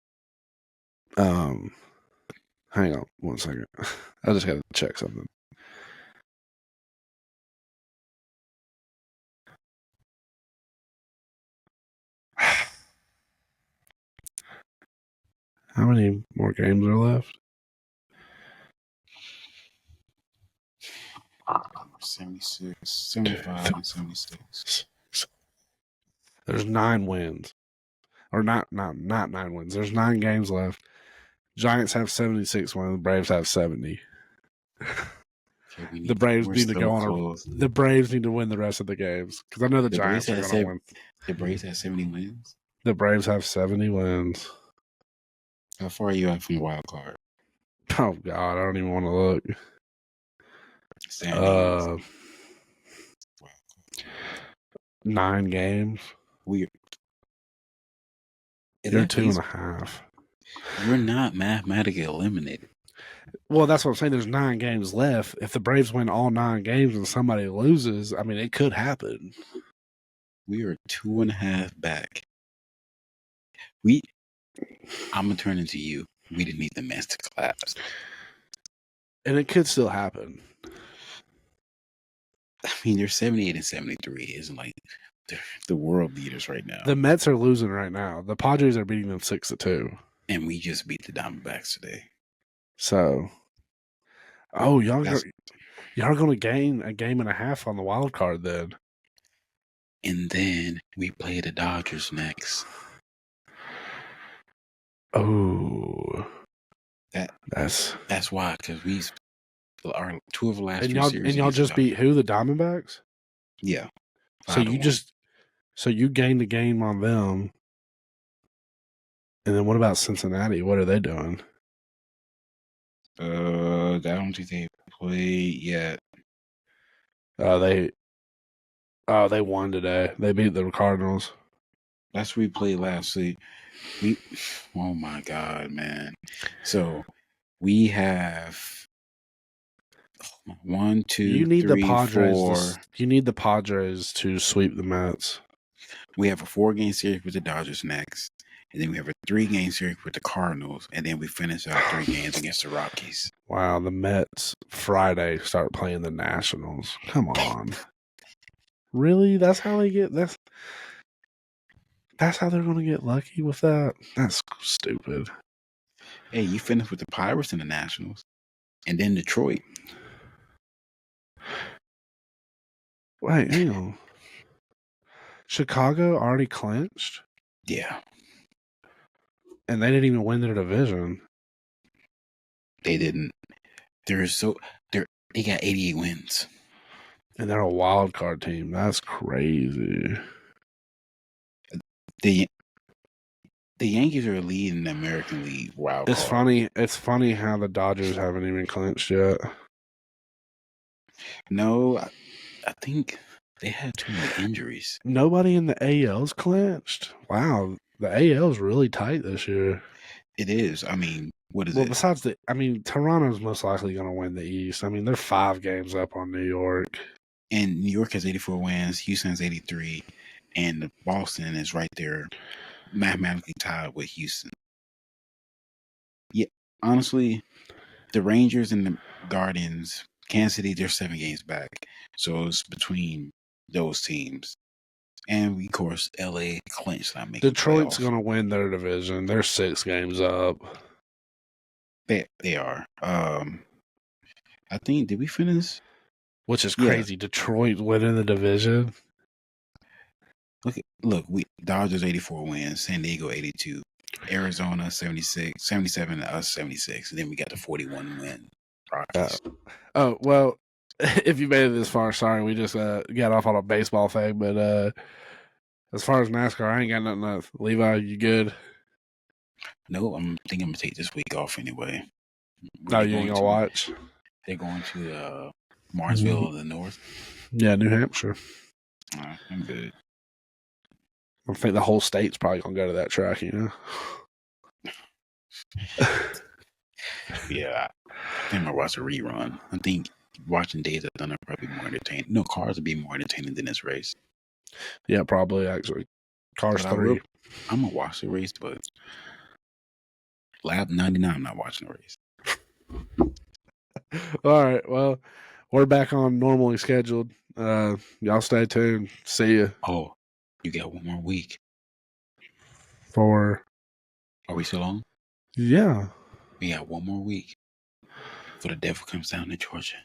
Hang on 1 second. I just got to check something. How many more games are left? 76, 75, and 76. There's 9 wins. Or not 9 wins. There's 9 games left. Giants have 76 wins. The Braves have 70. The Braves need to go on the Braves need to win the rest of the games. Because I know the Giants are going to win. The Braves have 70 wins? The Braves have 70 wins. How far are you out from the wild card? Oh, God. I don't even want to look. 9 games. You're 2.5. You're not mathematically eliminated. Well, that's what I'm saying. There's 9 games left. If the Braves win all 9 games and somebody loses, I mean, it could happen. We are 2.5 back. I'm going to turn into you. We didn't need the Mets to collapse. And it could still happen. I mean, they're 78 and 73. Isn't like they're the world leaders right now. The Mets are losing right now. The Padres are beating them 6-2. And we just beat the Diamondbacks today. So, y'all are going to gain a game and a half on the wild card then. And then we play the Dodgers next. Oh, that's why, because our 2 of the last and 3 series. And y'all just beat who? The Diamondbacks? Yeah. So you gained a game on them. And then what about Cincinnati? What are they doing? I don't think they played yet. They won today. They beat the Cardinals. That's what we played last week. Oh my God, man. So we have 1, 2, 3, 4. You need the Padres to sweep the Mets. We have a 4-game series with the Dodgers next. And then we have a 3-game series with the Cardinals. And then we finish out 3 games against the Rockies. Wow, the Mets Friday start playing the Nationals. Come on. Really? That's how they get That's how they're going to get lucky with that? That's stupid. Hey, you finished with the Pirates and the Nationals. And then Detroit. Wait, hang on. Chicago already clinched, Yeah, and they didn't even win their division. they didn't. They got 88 wins. And they're a wild card team. That's crazy. The Yankees are leading the American League wild It's card. funny. It's funny how the Dodgers haven't even clinched yet. No, I think they had too many injuries. Nobody in the AL's clinched. Wow, the AL's really tight this year. It is. I mean, what is Well, it? besides Toronto's most likely going to win the East. I mean, they're 5 games up on New York. And New York has 84 wins. Houston has 83. And Boston is right there, mathematically tied with Houston. Yeah, honestly, the Rangers and the Guardians, Kansas City, they're 7 games back. So it's between those teams. And, of course, LA clinched. Detroit's going to win their division. They're 6 games up. They are. I think, did we finish? Which is crazy. Yeah. Detroit winning the division. Look, Dodgers 84 wins, San Diego 82, Arizona 76, 77, and us 76. And then we got the 41 win Rockies. Oh, well, if you made it this far, sorry, we just got off on a baseball thing. But as far as NASCAR, I ain't got nothing else. Levi, you good? No, I'm thinking I'm going to take this week off anyway. No, you ain't going to watch? They're going to Martinsville in the north. Yeah, New Hampshire. I'm good. I think the whole state's probably going to go to that track, you know? Yeah, I think I'll watch a rerun. I think watching Days of Thunder probably more entertaining. No, Cars would be more entertaining than this race. Yeah, probably, actually. Cars 3. I'm going to watch the race, but Lab 99, I'm not watching the race. All right, well, we're back on normally scheduled. Y'all stay tuned. See ya. Oh, you got one more week. Are we still on? Yeah. We got one more week. For the devil comes down to Georgia.